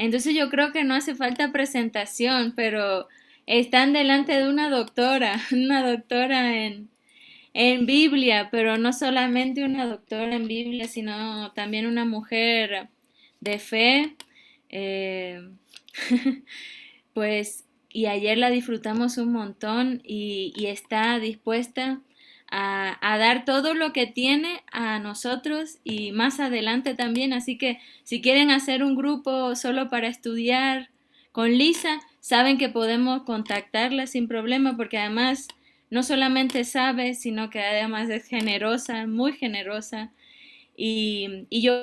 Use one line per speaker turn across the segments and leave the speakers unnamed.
Entonces yo creo que no hace falta presentación, pero están delante de una doctora, una doctora en Biblia, pero no solamente una doctora en Biblia, sino también una mujer de fe. eh, pues, y ayer la disfrutamos un montón y está dispuesta a dar todo lo que tiene a nosotros y más adelante también. Así que si quieren hacer un grupo solo para estudiar con Lisa, saben que podemos contactarla sin problema porque además no solamente sabe, sino que además es generosa, muy generosa y yo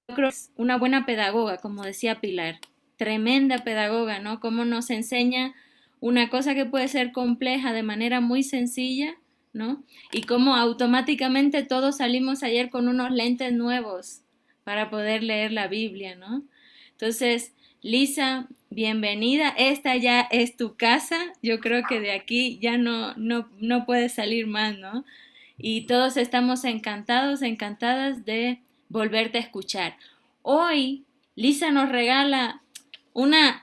creo que es una buena pedagoga, como decía Pilar, tremenda pedagoga, ¿no? Cómo nos enseña una cosa que puede ser compleja de manera muy sencilla, ¿no? Y cómo automáticamente todos salimos ayer con unos lentes nuevos para poder leer la Biblia, ¿no? Entonces, Lisa, bienvenida. Esta ya es tu casa. Yo creo que de aquí ya no puedes salir más, ¿no? Y todos estamos encantados, encantadas de volverte a escuchar. Hoy Lisa nos regala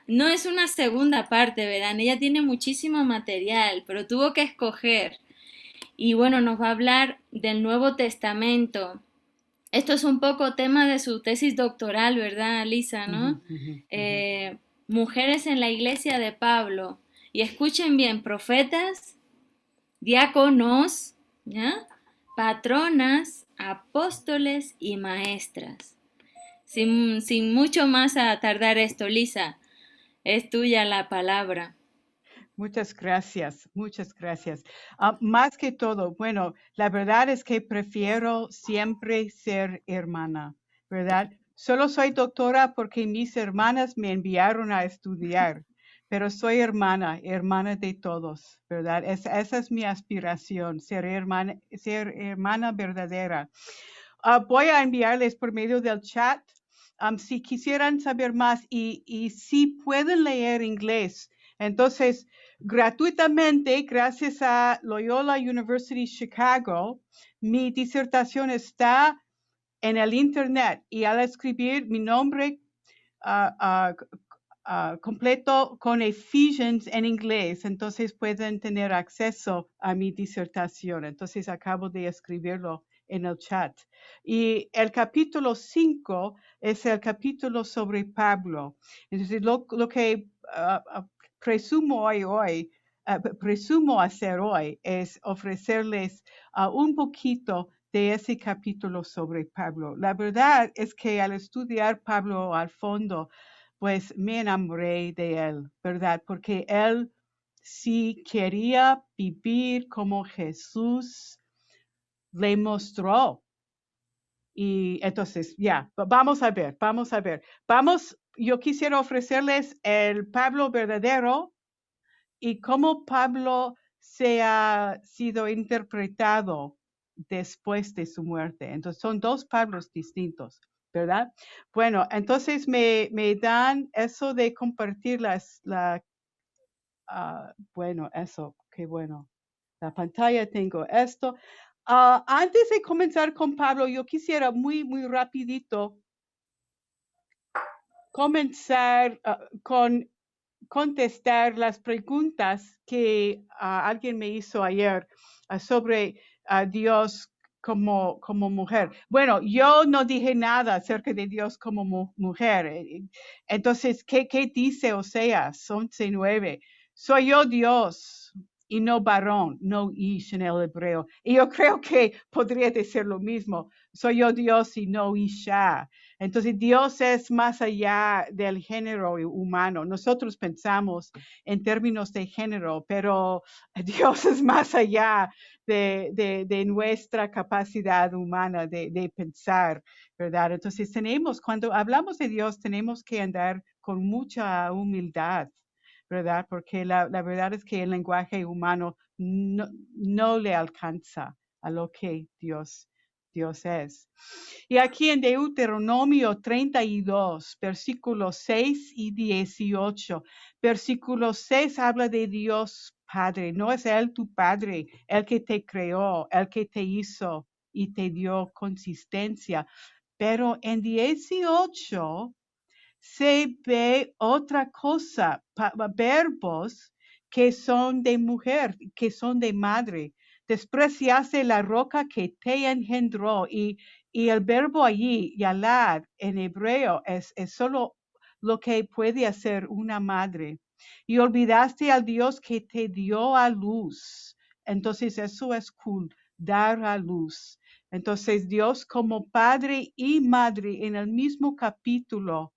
no es una segunda parte, ¿verdad? Ella tiene muchísimo material, pero tuvo que escoger. Y bueno, nos va a hablar del Nuevo Testamento. Esto es un poco tema de su tesis doctoral, ¿verdad, Lisa?
Ujú,
¿No?
ujú, ujú.
Mujeres en la iglesia de Pablo. Y escuchen bien, profetas, diáconos, ¿ya? Patronas, apóstoles y maestras. Sin mucho más a tardar esto, Lisa, es tuya la palabra.
Muchas gracias, muchas gracias. Más que todo, bueno, la verdad es que prefiero siempre ser hermana, ¿verdad? Solo soy doctora porque mis hermanas me enviaron a estudiar, pero soy hermana, hermana de todos, ¿verdad? Esa es mi aspiración, ser hermana verdadera. Voy a enviarles por medio del chat si quisieran saber más y si pueden leer inglés. Entonces, gratuitamente, gracias a Loyola University Chicago, mi disertación está en el Internet y al escribir mi nombre ah, ah, completo con Ephesians en inglés, entonces pueden tener acceso a mi disertación. Entonces acabo de escribirlo en el chat. Y el capítulo 5 es el capítulo sobre Pablo. Entonces lo que presumo hacer hoy es ofrecerles un poquito de ese capítulo sobre Pablo. La verdad es que al estudiar Pablo al fondo, pues me enamoré de él, ¿verdad? Porque él sí quería vivir como Jesús le mostró. Y entonces, ya, vamos a ver, vamos a ver. Yo quisiera ofrecerles el Pablo verdadero y cómo Pablo se ha sido interpretado después de su muerte. Entonces, son dos Pablos distintos, ¿verdad? Bueno, entonces me dan eso de compartir bueno, eso, qué bueno. La pantalla tengo esto. Antes de comenzar con Pablo, yo quisiera muy rapidito comenzar con contestar las preguntas que alguien me hizo ayer sobre Dios como mujer. Bueno, yo no dije nada acerca de Dios como mujer. Entonces, ¿qué dice Oseas 11:9? Soy yo Dios y no varón, no ish en el hebreo. Y yo creo que podría decir lo mismo. Soy yo Dios y no isha. Entonces, Dios es más allá del género humano. Nosotros pensamos en términos de género, pero Dios es más allá de nuestra capacidad humana de pensar, ¿verdad? Entonces, cuando hablamos de Dios, tenemos que andar con mucha humildad, ¿verdad? Porque la verdad es que el lenguaje humano no le alcanza a lo que Dios es. Y aquí en Deuteronomio 32, versículos 6 y 18. Versículo 6 habla de Dios Padre. No es Él tu Padre, el que te creó, el que te hizo y te dio consistencia. Pero en 18 se ve otra cosa, verbos que son de mujer, que son de madre. Despreciaste la roca que te engendró y el verbo allí, yalad, en hebreo, es solo lo que puede hacer una madre. Y olvidaste al Dios que te dio a luz. Entonces eso es cool, dar a luz. Entonces Dios como padre y madre en el mismo capítulo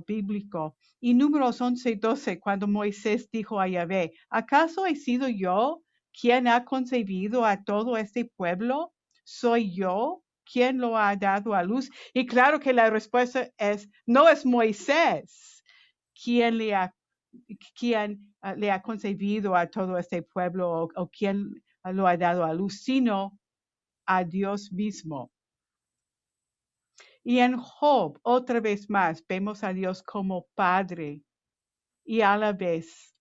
bíblico. Y números 11 y 12, cuando Moisés dijo a Yahvé, ¿acaso he sido yo quien ha concebido a todo este pueblo? ¿Soy yo quien lo ha dado a luz? Y claro que la respuesta es, no es Moisés quien le ha concebido a todo este pueblo o quien lo ha dado a luz, sino a Dios mismo. Y en Job, otra vez más, vemos a Dios como Padre y a la vez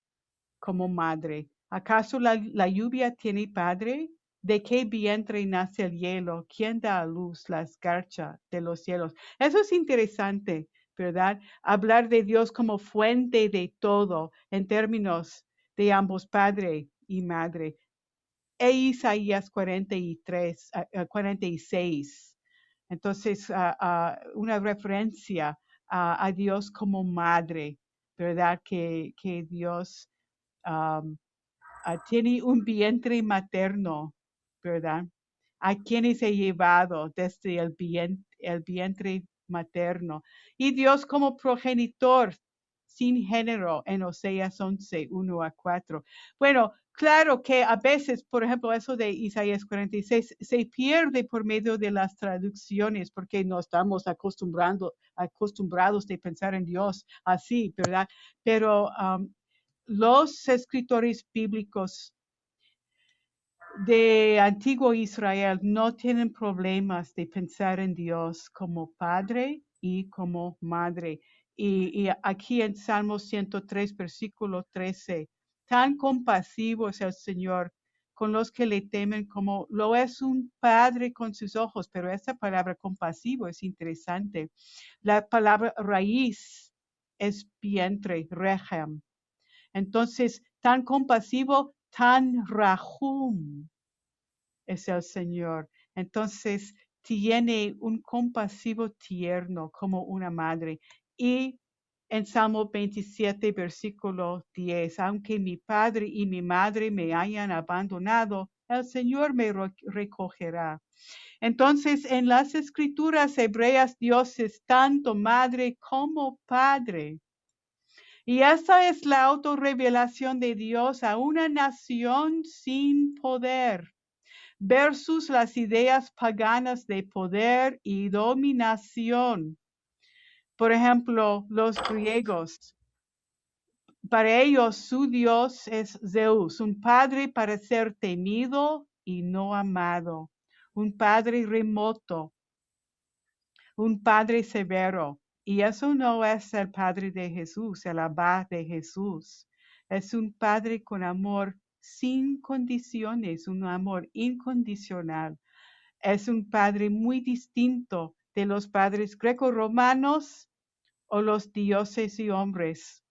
como Madre. ¿Acaso la lluvia tiene padre? ¿De qué vientre nace el hielo? ¿Quién da a luz la escarcha de los cielos? Eso es interesante, ¿verdad? Hablar de Dios como fuente de todo en términos de ambos Padre y Madre. Isaías 43, 46. Entonces, una referencia a Dios como madre, ¿verdad? Que Dios tiene un vientre materno, ¿verdad? A quienes he llevado desde el vientre materno. Y Dios como progenitor sin género en Oseas 11, 1 a 4. Bueno, claro que a veces, por ejemplo, eso de Isaías 46 se pierde por medio de las traducciones porque no estamos acostumbrados de pensar en Dios así, ¿verdad? Pero los escritores bíblicos de antiguo Israel no tienen problemas de pensar en Dios como Padre y como Madre. Y aquí en Salmo 103, versículo 13, tan compasivo es el Señor con los que le temen como lo es un padre con sus ojos, pero esta palabra compasivo es interesante. La palabra raíz es vientre, rechem. Entonces, tan compasivo, tan rahum es el Señor. Entonces, tiene un compasivo tierno como una madre. Y en Salmo 27, versículo 10, aunque mi padre y mi madre me hayan abandonado, el Señor me recogerá. Entonces, en las escrituras hebreas, Dios es tanto madre como padre. Y esa es la autorrevelación de Dios a una nación sin poder versus las ideas paganas de poder y dominación. Por ejemplo, los griegos. Para ellos su Dios es Zeus, un padre para ser temido y no amado, un padre remoto, un padre severo. Y eso no es el Padre de Jesús, el Abba de Jesús. Es un Padre con amor sin condiciones, un amor incondicional. Es un Padre muy distinto de los padres greco-romanos o los dioses y hombres.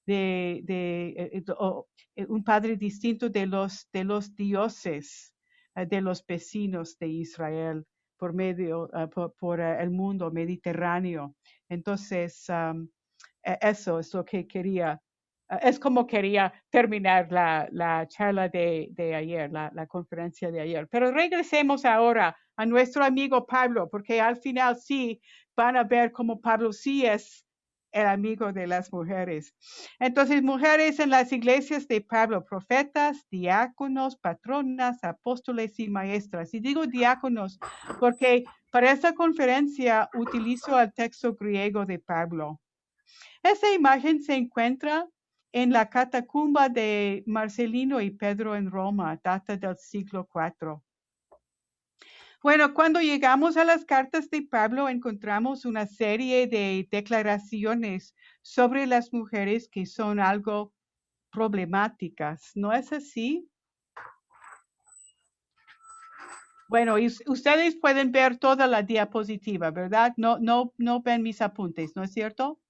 Un padre distinto de los dioses de los vecinos de Israel por medio, por el mundo mediterráneo. Entonces, eso es lo que quería, es como quería terminar la charla de ayer, la conferencia de ayer. Pero regresemos ahora a nuestro amigo Pablo, porque al final sí van a ver cómo Pablo sí es el amigo de las mujeres. Entonces, mujeres en las iglesias de Pablo, profetas, diáconos, patronas, apóstoles y maestras. Y digo diáconos porque para esta conferencia utilizo el texto griego de Pablo. Esa imagen se encuentra en la catacumba de Marcelino y Pedro en Roma, data del siglo IV. Bueno, cuando llegamos a las cartas de Pablo, encontramos una serie de declaraciones sobre las mujeres que son algo problemáticas. ¿No es así? Bueno, y ustedes pueden ver toda la diapositiva, ¿verdad? No ven mis apuntes, ¿no es cierto?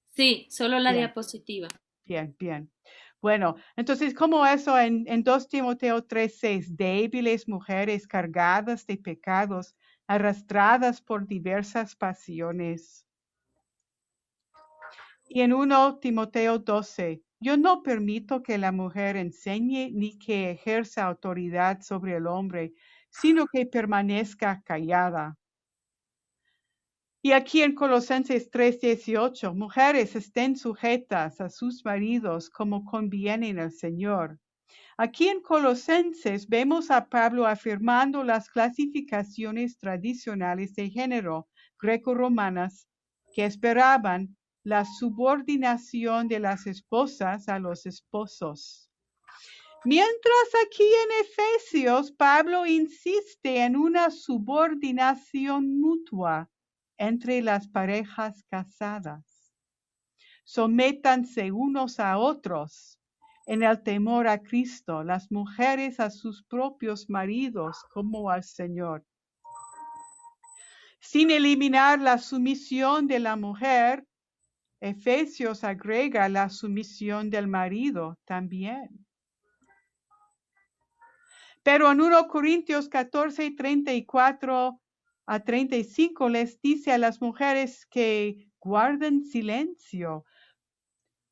Sí, solo la
Bien,
diapositiva.
bien, bien. Bueno, entonces, como eso en 2 Timoteo 3:6, débiles mujeres cargadas de pecados, arrastradas por diversas pasiones. Y en 1 Timoteo 12, yo no permito que la mujer enseñe ni que ejerza autoridad sobre el hombre, sino que permanezca callada. Y aquí en Colosenses 3:18, mujeres estén sujetas a sus maridos como conviene en el Señor. Aquí en Colosenses vemos a Pablo afirmando las clasificaciones tradicionales de género greco-romanas que esperaban la subordinación de las esposas a los esposos. Mientras aquí en Efesios, Pablo insiste en una subordinación mutua entre las parejas casadas. Sométanse unos a otros en el temor a Cristo, las mujeres a sus propios maridos como al Señor, sin eliminar la sumisión de la mujer. Efesios agrega la sumisión del marido también. Pero en 1 Corintios 14, 34 a 35 les dice a las mujeres que guarden silencio,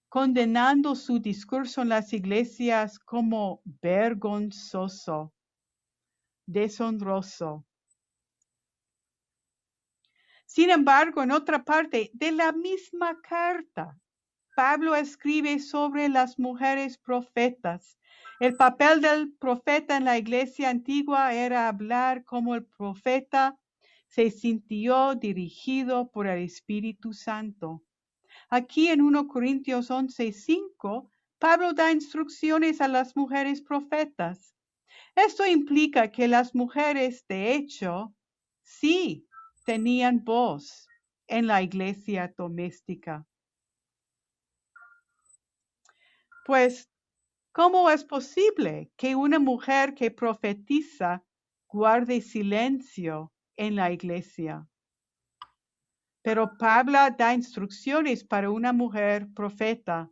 condenando su discurso en las iglesias como vergonzoso, deshonroso. Sin embargo, en otra parte de la misma carta, Pablo escribe sobre las mujeres profetas. El papel del profeta en la iglesia antigua era hablar como el profeta se sintió dirigido por el Espíritu Santo. Aquí en 1 Corintios 11:5, Pablo da instrucciones a las mujeres profetas. Esto implica que las mujeres, de hecho, sí tenían voz en la iglesia doméstica. Pues, ¿cómo es posible que una mujer que profetiza guarde silencio en la iglesia? Pero Pablo da instrucciones para una mujer profeta.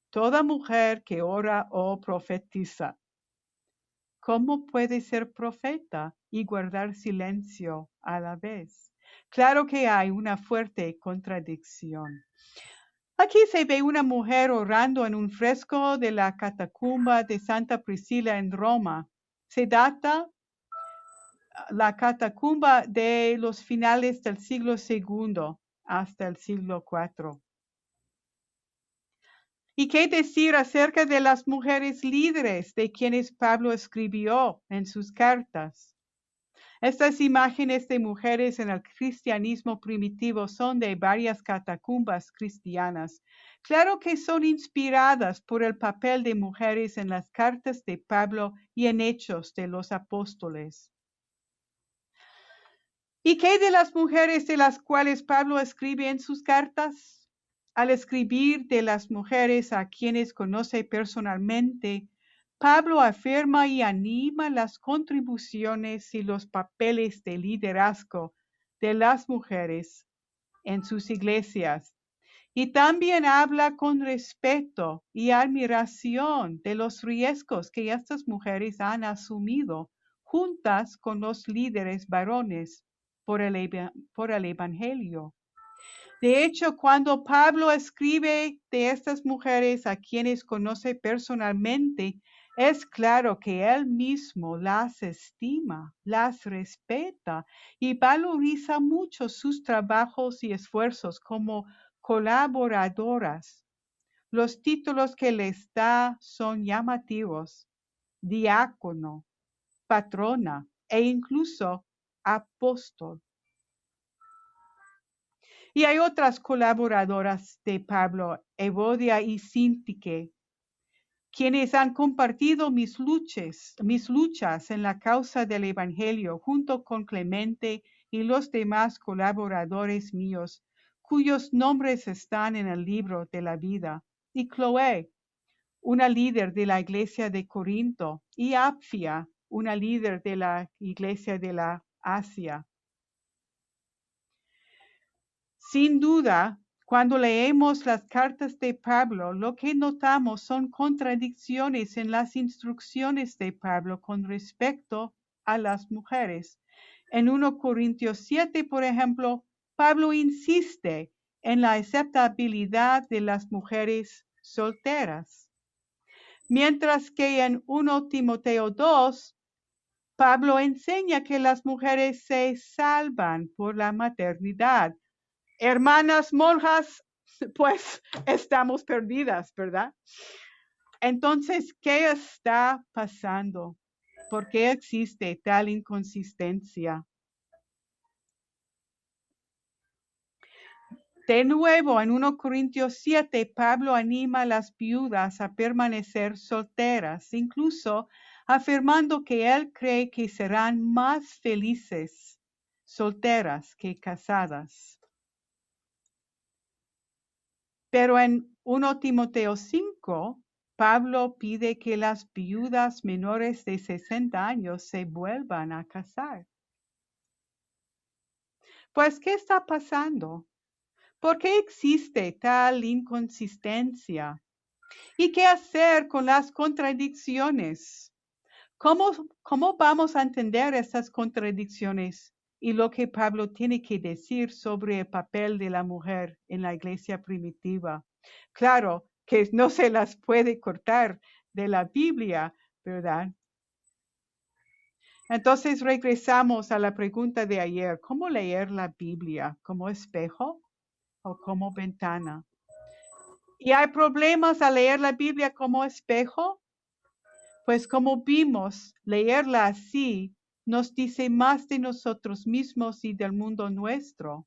Toda mujer que ora o profetiza. ¿Cómo puede ser profeta y guardar silencio a la vez? Claro que hay una fuerte contradicción. Aquí se ve una mujer orando en un fresco de la catacumba de Santa Priscila en Roma. Se data la catacumba de los finales del siglo II hasta el siglo IV. ¿Y qué decir acerca de las mujeres líderes de quienes Pablo escribió en sus cartas? Estas imágenes de mujeres en el cristianismo primitivo son de varias catacumbas cristianas. Claro que son inspiradas por el papel de mujeres en las cartas de Pablo y en Hechos de los Apóstoles. ¿Y qué de las mujeres de las cuales Pablo escribe en sus cartas? Al escribir de las mujeres a quienes conoce personalmente, Pablo afirma y anima las contribuciones y los papeles de liderazgo de las mujeres en sus iglesias. Y también habla con respeto y admiración de los riesgos que estas mujeres han asumido juntas con los líderes varones por el Evangelio. De hecho, cuando Pablo escribe de estas mujeres a quienes conoce personalmente, es claro que él mismo las estima, las respeta y valoriza mucho sus trabajos y esfuerzos como colaboradoras. Los títulos que les da son llamativos: diácono, patrona e incluso apóstol. Y hay otras colaboradoras de Pablo, Evodia y Síntique, quienes han compartido mis luchas en la causa del Evangelio junto con Clemente y los demás colaboradores míos, cuyos nombres están en el libro de la vida, y Chloé, una líder de la iglesia de Corinto, y Apfia, una líder de la iglesia de la Asia. Sin duda, cuando leemos las cartas de Pablo, lo que notamos son contradicciones en las instrucciones de Pablo con respecto a las mujeres. En 1 Corintios 7, por ejemplo, Pablo insiste en la aceptabilidad de las mujeres solteras. Mientras que en 1 Timoteo 2, Pablo enseña que las mujeres se salvan por la maternidad. Hermanas monjas, pues estamos perdidas, ¿verdad? Entonces, ¿qué está pasando? ¿Por qué existe tal inconsistencia? De nuevo, en 1 Corintios 7, Pablo anima a las viudas a permanecer solteras, incluso afirmando que él cree que serán más felices solteras que casadas. Pero en 1 Timoteo 5, Pablo pide que las viudas menores de 60 años se vuelvan a casar. Pues, ¿qué está pasando? ¿Por qué existe tal inconsistencia? ¿Y qué hacer con las contradicciones? ¿Cómo vamos a entender estas contradicciones y lo que Pablo tiene que decir sobre el papel de la mujer en la iglesia primitiva? Claro que no se las puede cortar de la Biblia, ¿verdad? Entonces regresamos a la pregunta de ayer. ¿Cómo leer la Biblia? ¿Como espejo o como ventana? ¿Y hay problemas al leer la Biblia como espejo? Pues como vimos, leerla así nos dice más de nosotros mismos y del mundo nuestro.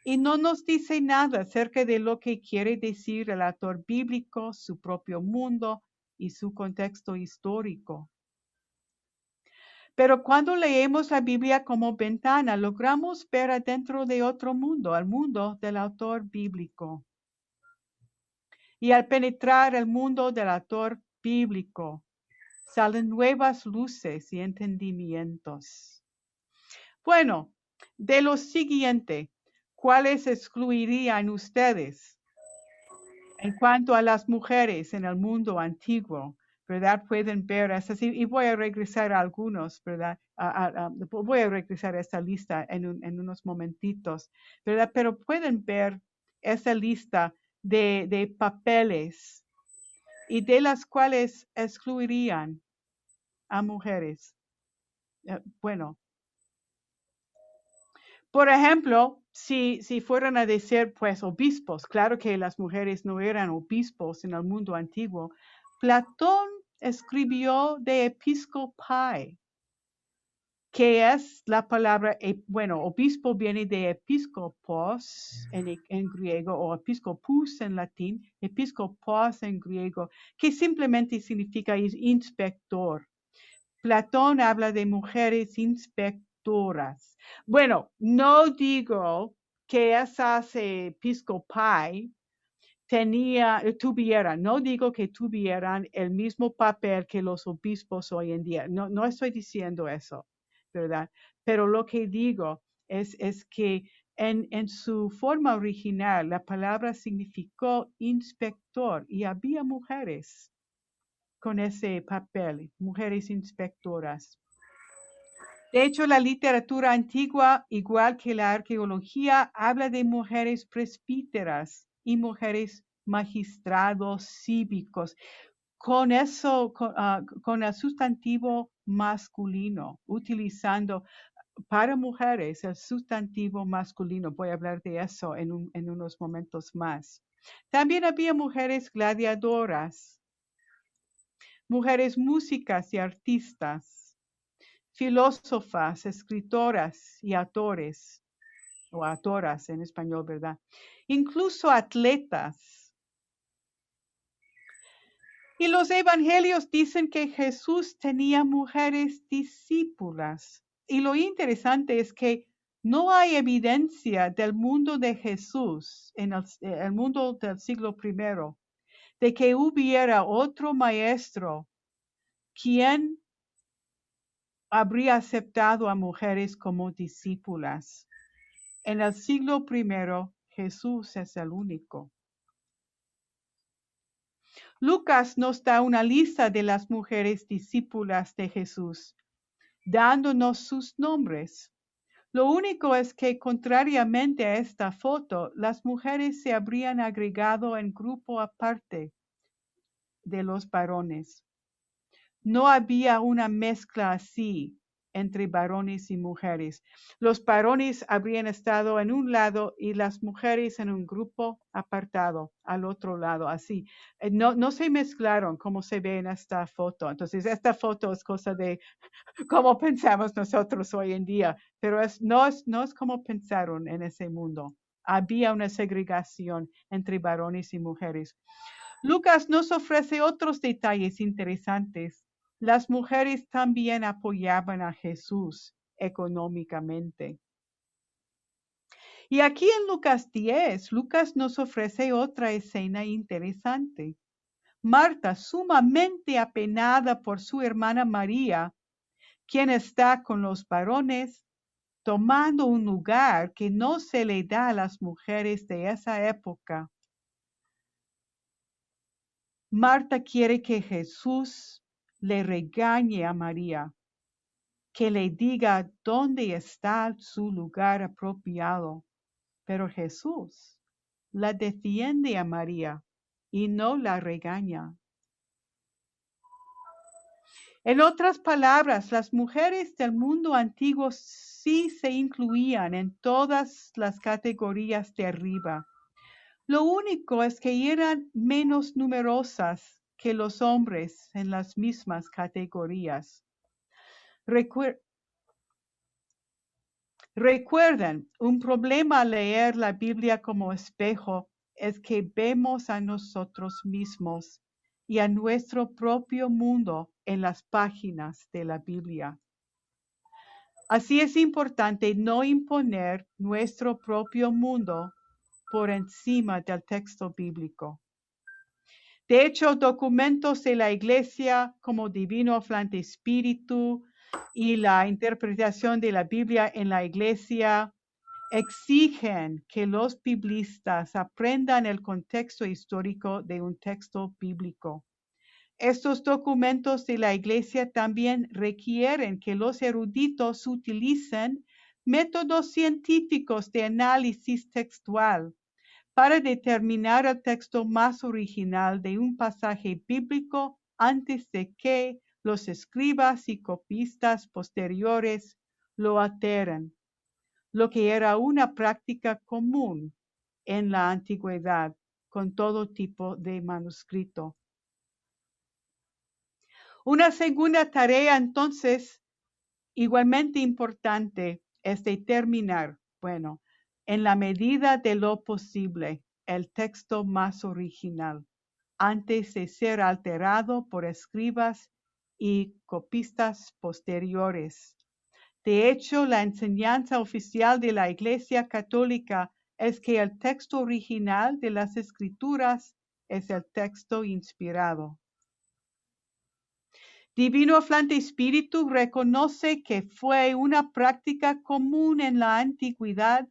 Y no nos dice nada acerca de lo que quiere decir el autor bíblico, su propio mundo y su contexto histórico. Pero cuando leemos la Biblia como ventana, logramos ver adentro de otro mundo, al mundo del autor bíblico. Y al penetrar el mundo del autor bíblico, salen nuevas luces y entendimientos. Bueno, de lo siguiente, ¿cuáles excluirían ustedes en cuanto a las mujeres en el mundo antiguo? ¿Verdad? Pueden ver esas, y voy a regresar a algunos, ¿verdad? Voy a regresar a esta lista en unos momentitos, ¿verdad? Pero pueden ver esa lista de papeles y de las cuales excluirían a mujeres. Bueno, por ejemplo, si fueran a decir, pues, obispos, claro que las mujeres no eran obispos en el mundo antiguo. Platón escribió de episcopai, que es la palabra, bueno, obispo viene de episcopos en griego o episcopus en latín, episcopos en griego, que simplemente significa inspector. Platón habla de mujeres inspectoras. Bueno, no digo que esas episcopai no digo que tuvieran el mismo papel que los obispos hoy en día. No estoy diciendo eso, ¿verdad? Pero lo que digo es que en su forma original la palabra significó inspector y había mujeres con ese papel, mujeres inspectoras. De hecho, la literatura antigua, igual que la arqueología, habla de mujeres presbíteras y mujeres magistrados cívicos, con eso, con el sustantivo masculino, utilizando para mujeres el sustantivo masculino. Voy a hablar de eso en unos momentos más. También había mujeres gladiadoras, mujeres músicas y artistas, filósofas, escritoras y autores, o autoras en español, ¿verdad? Incluso atletas. Y los evangelios dicen que Jesús tenía mujeres discípulas. Y lo interesante es que no hay evidencia del mundo de Jesús, en el mundo del siglo I, de que hubiera otro maestro quien habría aceptado a mujeres como discípulas. En el siglo I, Jesús es el único. Lucas nos da una lista de las mujeres discípulas de Jesús, dándonos sus nombres. Lo único es que, contrariamente a esta foto, las mujeres se habrían agregado en grupo aparte de los varones. No había una mezcla así entre varones y mujeres. Los varones habrían estado en un lado y las mujeres en un grupo apartado al otro lado, así. No se mezclaron como se ve en esta foto. Entonces, esta foto es cosa de cómo pensamos nosotros hoy en día, pero no es como pensaron en ese mundo. Había una segregación entre varones y mujeres. Lucas nos ofrece otros detalles interesantes. Las mujeres también apoyaban a Jesús económicamente. Y aquí en Lucas 10, Lucas nos ofrece otra escena interesante. Marta, sumamente apenada por su hermana María, quien está con los varones, tomando un lugar que no se le da a las mujeres de esa época. Marta quiere que Jesús le regañe a María, que le diga dónde está su lugar apropiado. Pero Jesús la defiende a María y no la regaña. En otras palabras, las mujeres del mundo antiguo sí se incluían en todas las categorías de arriba. Lo único es que eran menos numerosas que los hombres en las mismas categorías. Recuerden, un problema al leer la Biblia como espejo es que vemos a nosotros mismos y a nuestro propio mundo en las páginas de la Biblia. Así es importante no imponer nuestro propio mundo por encima del texto bíblico. De hecho, documentos de la Iglesia como Divino Aflante Espíritu y la interpretación de la Biblia en la Iglesia exigen que los biblistas aprendan el contexto histórico de un texto bíblico. Estos documentos de la Iglesia también requieren que los eruditos utilicen métodos científicos de análisis textual para determinar el texto más original de un pasaje bíblico antes de que los escribas y copistas posteriores lo alteren, lo que era una práctica común en la antigüedad con todo tipo de manuscrito. Una segunda tarea, entonces, igualmente importante, es determinar, en la medida de lo posible, el texto más original, antes de ser alterado por escribas y copistas posteriores. De hecho, la enseñanza oficial de la Iglesia Católica es que el texto original de las Escrituras es el texto inspirado. Divino Aflante Espíritu reconoce que fue una práctica común en la antigüedad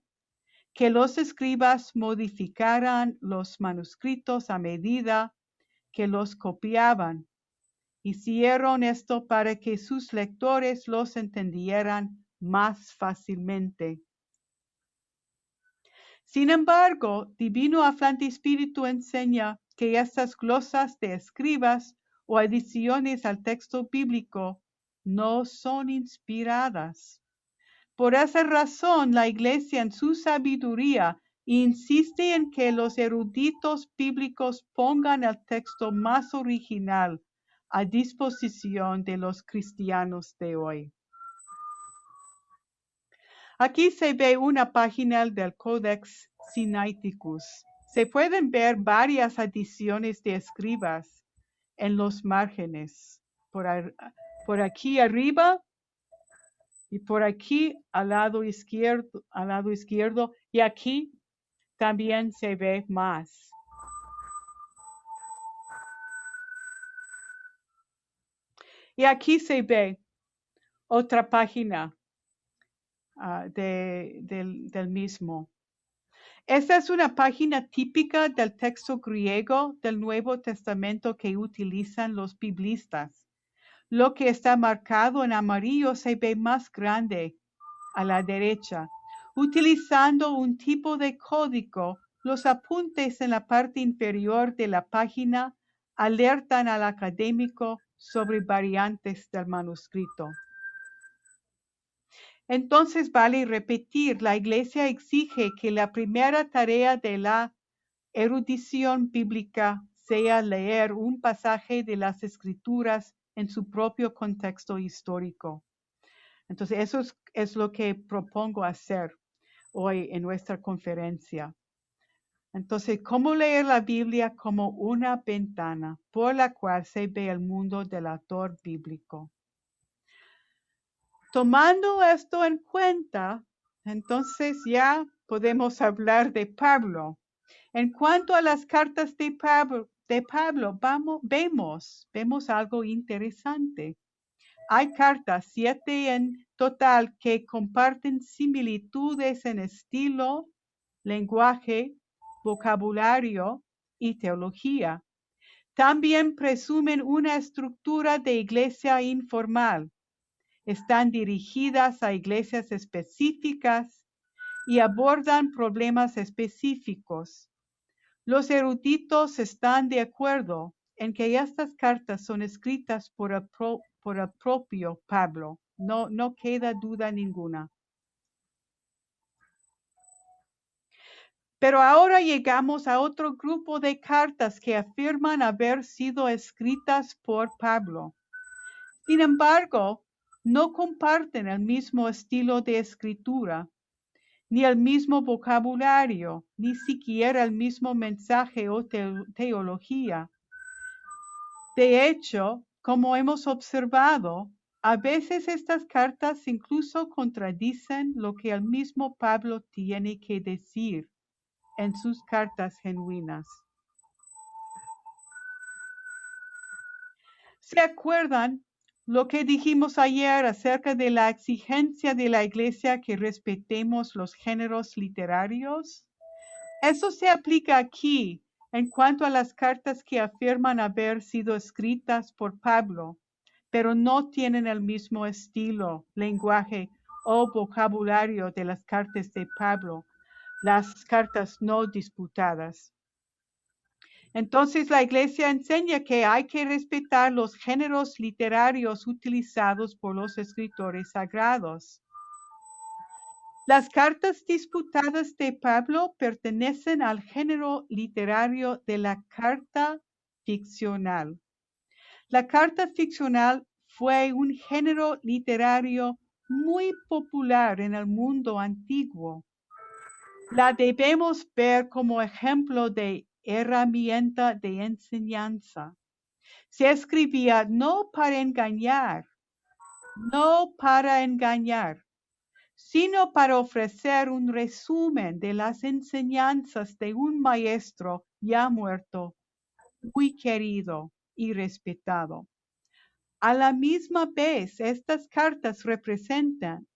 que los escribas modificaran los manuscritos a medida que los copiaban. Hicieron esto para que sus lectores los entendieran más fácilmente. Sin embargo, Divino Aflante Espíritu enseña que estas glosas de escribas o adiciones al texto bíblico no son inspiradas. Por esa razón, la Iglesia en su sabiduría insiste en que los eruditos bíblicos pongan el texto más original a disposición de los cristianos de hoy. Aquí se ve una página del Codex Sinaiticus. Se pueden ver varias adiciones de escribas en los márgenes, por aquí arriba y por aquí al lado izquierdo, y aquí también se ve más. Y aquí se ve otra página del mismo. Esta es una página típica del texto griego del Nuevo Testamento que utilizan los biblistas. Lo que está marcado en amarillo se ve más grande a la derecha. Utilizando un tipo de código, los apuntes en la parte inferior de la página alertan al académico sobre variantes del manuscrito. Entonces vale repetir, la Iglesia exige que la primera tarea de la erudición bíblica sea leer un pasaje de las Escrituras en su propio contexto histórico. Entonces, eso es lo que propongo hacer hoy en nuestra conferencia. Entonces, ¿cómo leer la Biblia como una ventana por la cual se ve el mundo del autor bíblico? Tomando esto en cuenta, entonces ya podemos hablar de Pablo. En cuanto a las cartas de Pablo, vemos algo interesante. Hay cartas, 7 en total, que comparten similitudes en estilo, lenguaje, vocabulario y teología. También presumen una estructura de iglesia informal. Están dirigidas a iglesias específicas y abordan problemas específicos. Los eruditos están de acuerdo en que estas cartas son escritas por el propio Pablo. No queda duda ninguna. Pero ahora llegamos a otro grupo de cartas que afirman haber sido escritas por Pablo. Sin embargo, no comparten el mismo estilo de escritura, ni el mismo vocabulario, ni siquiera el mismo mensaje o teología. De hecho, como hemos observado, a veces estas cartas incluso contradicen lo que el mismo Pablo tiene que decir en sus cartas genuinas. ¿Se acuerdan lo que dijimos ayer acerca de la exigencia de la Iglesia que respetemos los géneros literarios? Eso se aplica aquí en cuanto a las cartas que afirman haber sido escritas por Pablo, pero no tienen el mismo estilo, lenguaje o vocabulario de las cartas de Pablo, las cartas no disputadas. Entonces la Iglesia enseña que hay que respetar los géneros literarios utilizados por los escritores sagrados. Las cartas disputadas de Pablo pertenecen al género literario de la carta ficcional. La carta ficcional fue un género literario muy popular en el mundo antiguo. La debemos ver como ejemplo de herramienta de enseñanza. Se escribía no para engañar, sino para ofrecer un resumen de las enseñanzas de un maestro ya muerto, muy querido y respetado. A la misma vez, estas cartas representan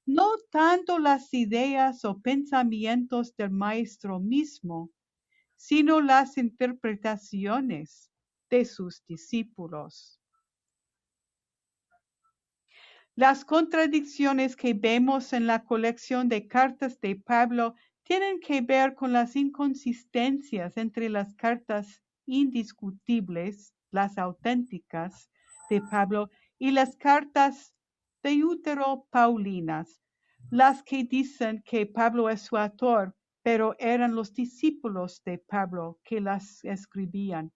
no tanto las ideas o pensamientos del maestro mismo, sino las interpretaciones de sus discípulos. Las contradicciones que vemos en la colección de cartas de Pablo tienen que ver con las inconsistencias entre las cartas indiscutibles, las auténticas de Pablo, y las cartas deutero-paulinas, las que dicen que Pablo es su autor, pero eran los discípulos de Pablo que las escribían.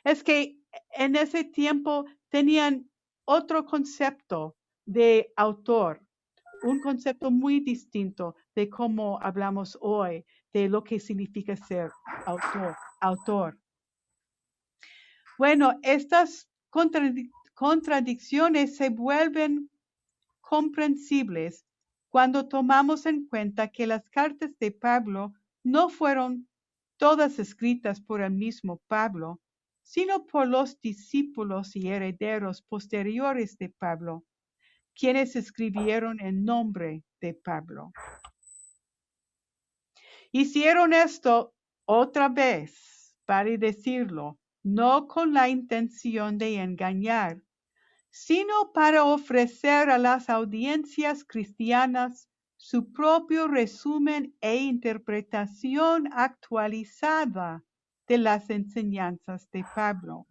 Es que en ese tiempo tenían otro concepto de autor, un concepto muy distinto de cómo hablamos hoy, de lo que significa ser autor. Bueno, estas contradicciones se vuelven comprensibles cuando tomamos en cuenta que las cartas de Pablo no fueron todas escritas por el mismo Pablo, sino por los discípulos y herederos posteriores de Pablo, quienes escribieron en nombre de Pablo. Hicieron esto otra vez, para decirlo, no con la intención de engañar, sino para ofrecer a las audiencias cristianas su propio resumen e interpretación actualizada de las enseñanzas de Pablo.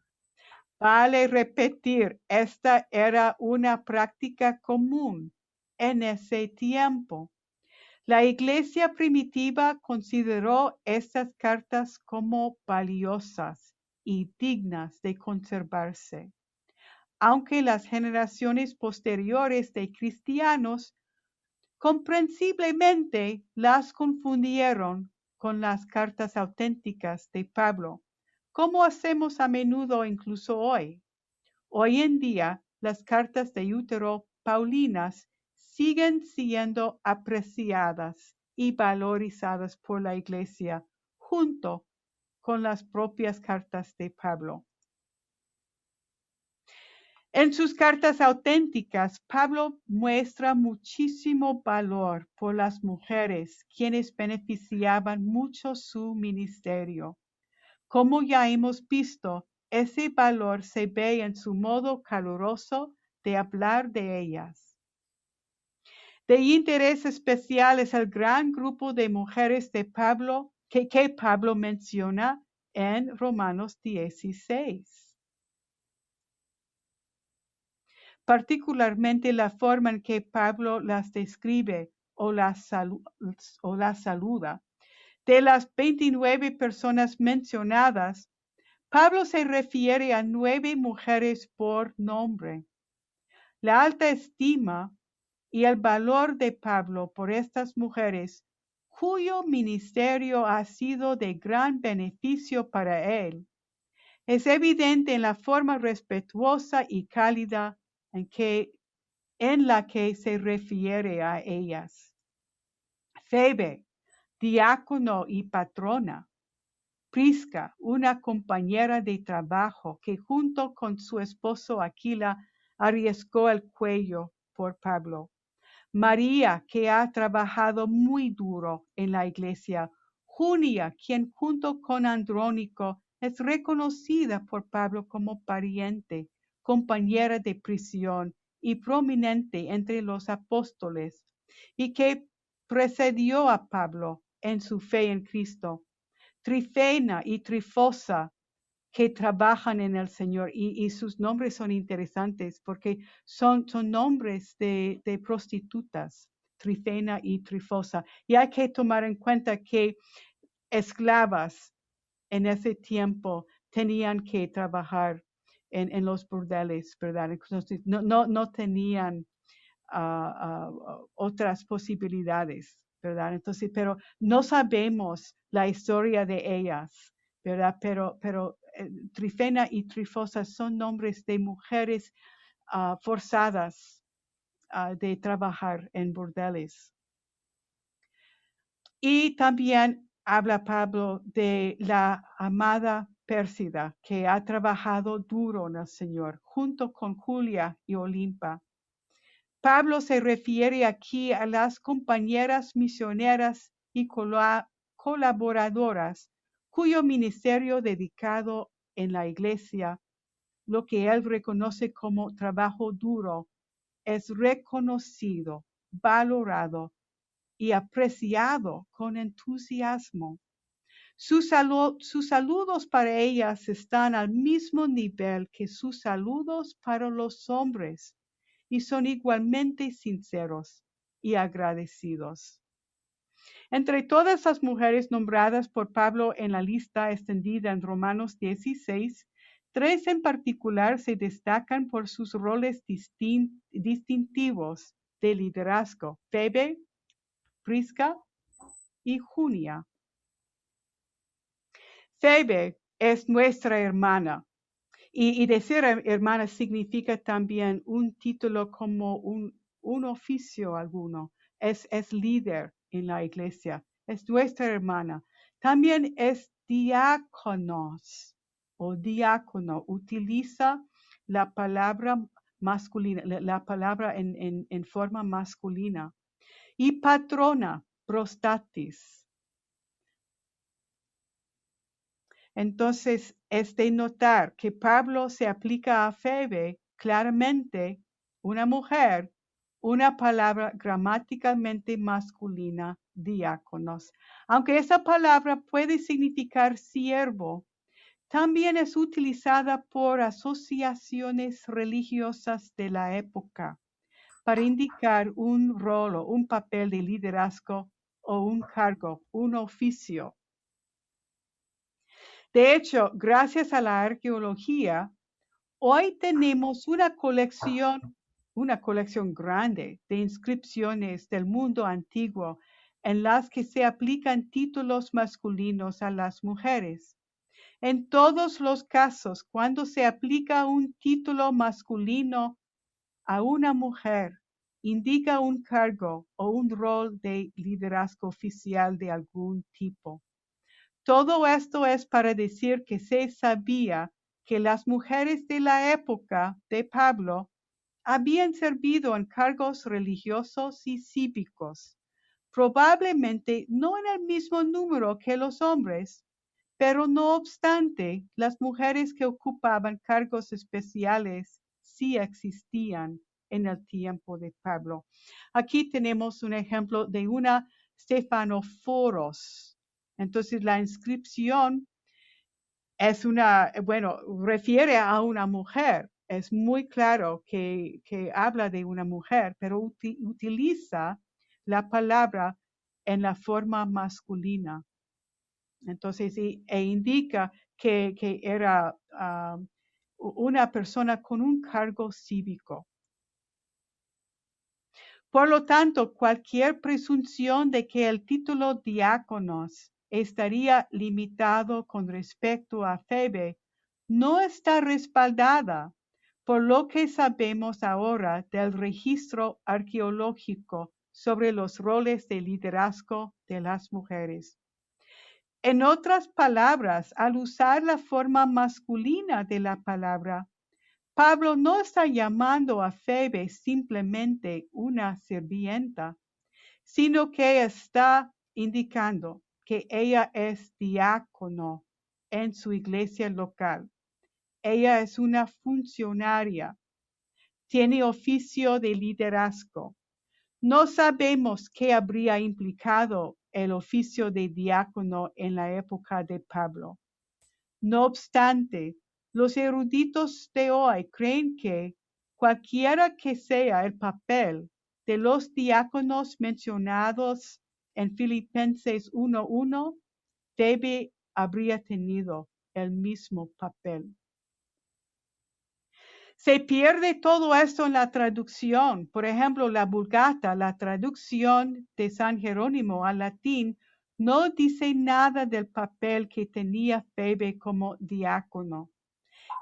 Vale repetir, esta era una práctica común en ese tiempo. La iglesia primitiva consideró estas cartas como valiosas y dignas de conservarse, aunque las generaciones posteriores de cristianos comprensiblemente las confundieron con las cartas auténticas de Pablo, como hacemos a menudo incluso hoy. Hoy en día, las cartas de útero paulinas siguen siendo apreciadas y valorizadas por la iglesia junto con las propias cartas de Pablo. En sus cartas auténticas, Pablo muestra muchísimo valor por las mujeres, quienes beneficiaban mucho su ministerio. Como ya hemos visto, ese valor se ve en su modo caluroso de hablar de ellas. De interés especial es el gran grupo de mujeres de Pablo que Pablo menciona en Romanos 16. Particularmente la forma en que Pablo las describe o las saluda. De las 29 personas mencionadas, Pablo se refiere a 9 mujeres por nombre. La alta estima y el valor de Pablo por estas mujeres, cuyo ministerio ha sido de gran beneficio para él, es evidente en la forma respetuosa y cálida en la que se refiere a ellas. Febe, diácono y patrona. Prisca, una compañera de trabajo que junto con su esposo Aquila arriesgó el cuello por Pablo. María, que ha trabajado muy duro en la iglesia. Junia, quien junto con Andrónico es reconocida por Pablo como pariente, compañera de prisión y prominente entre los apóstoles, y que precedió a Pablo en su fe en Cristo. Trifena y Trifosa, que trabajan en el Señor, y sus nombres son interesantes porque son nombres de prostitutas, Trifena y Trifosa. Y hay que tomar en cuenta que esclavas en ese tiempo tenían que trabajar en los burdeles, ¿verdad? Entonces, no tenían otras posibilidades, ¿verdad? Entonces, pero no sabemos la historia de ellas, ¿verdad? Pero Trifena y Trifosa son nombres de mujeres forzadas de trabajar en burdeles. Y también habla Pablo de la amada Pérsida, que ha trabajado duro en el Señor, junto con Julia y Olimpa. Pablo se refiere aquí a las compañeras misioneras y colaboradoras cuyo ministerio dedicado en la iglesia, lo que él reconoce como trabajo duro, es reconocido, valorado y apreciado con entusiasmo. Sus saludos para ellas están al mismo nivel que sus saludos para los hombres y son igualmente sinceros y agradecidos. Entre todas las mujeres nombradas por Pablo en la lista extendida en Romanos 16, 3 en particular se destacan por sus roles distintivos de liderazgo: Febe, Prisca y Junia. Febe es nuestra hermana. Y decir hermana significa también un título como un oficio alguno. Es líder en la iglesia. Es nuestra hermana. También es diáconos o diácono. Utiliza la palabra masculina, la palabra en forma masculina. Y patrona, prostatis. Entonces, es de notar que Pablo se aplica a Febe claramente, una mujer, una palabra gramaticalmente masculina, diáconos. Aunque esa palabra puede significar siervo, también es utilizada por asociaciones religiosas de la época para indicar un rol o un papel de liderazgo o un cargo, un oficio. De hecho, gracias a la arqueología, hoy tenemos una colección grande de inscripciones del mundo antiguo en las que se aplican títulos masculinos a las mujeres. En todos los casos, cuando se aplica un título masculino a una mujer, indica un cargo o un rol de liderazgo oficial de algún tipo. Todo esto es para decir que se sabía que las mujeres de la época de Pablo habían servido en cargos religiosos y cívicos, probablemente no en el mismo número que los hombres, pero no obstante, las mujeres que ocupaban cargos especiales sí existían en el tiempo de Pablo. Aquí tenemos un ejemplo de una Stepanoforos. Entonces la inscripción es refiere a una mujer. Es muy claro que habla de una mujer, pero utiliza la palabra en la forma masculina. Entonces, indica que era una persona con un cargo cívico. Por lo tanto, cualquier presunción de que el título diáconos estaría limitado con respecto a Febe no está respaldada por lo que sabemos ahora del registro arqueológico sobre los roles de liderazgo de las mujeres. En otras palabras, al usar la forma masculina de la palabra, Pablo no está llamando a Febe simplemente una sirvienta, sino que está indicando que ella es diácono en su iglesia local. Ella es una funcionaria, tiene oficio de liderazgo. No sabemos qué habría implicado el oficio de diácono en la época de Pablo. No obstante, los eruditos de hoy creen que cualquiera que sea el papel de los diáconos mencionados en Filipenses 1:1, Febe habría tenido el mismo papel. Se pierde todo esto en la traducción. Por ejemplo, la Vulgata, la traducción de San Jerónimo al latín, no dice nada del papel que tenía Febe como diácono.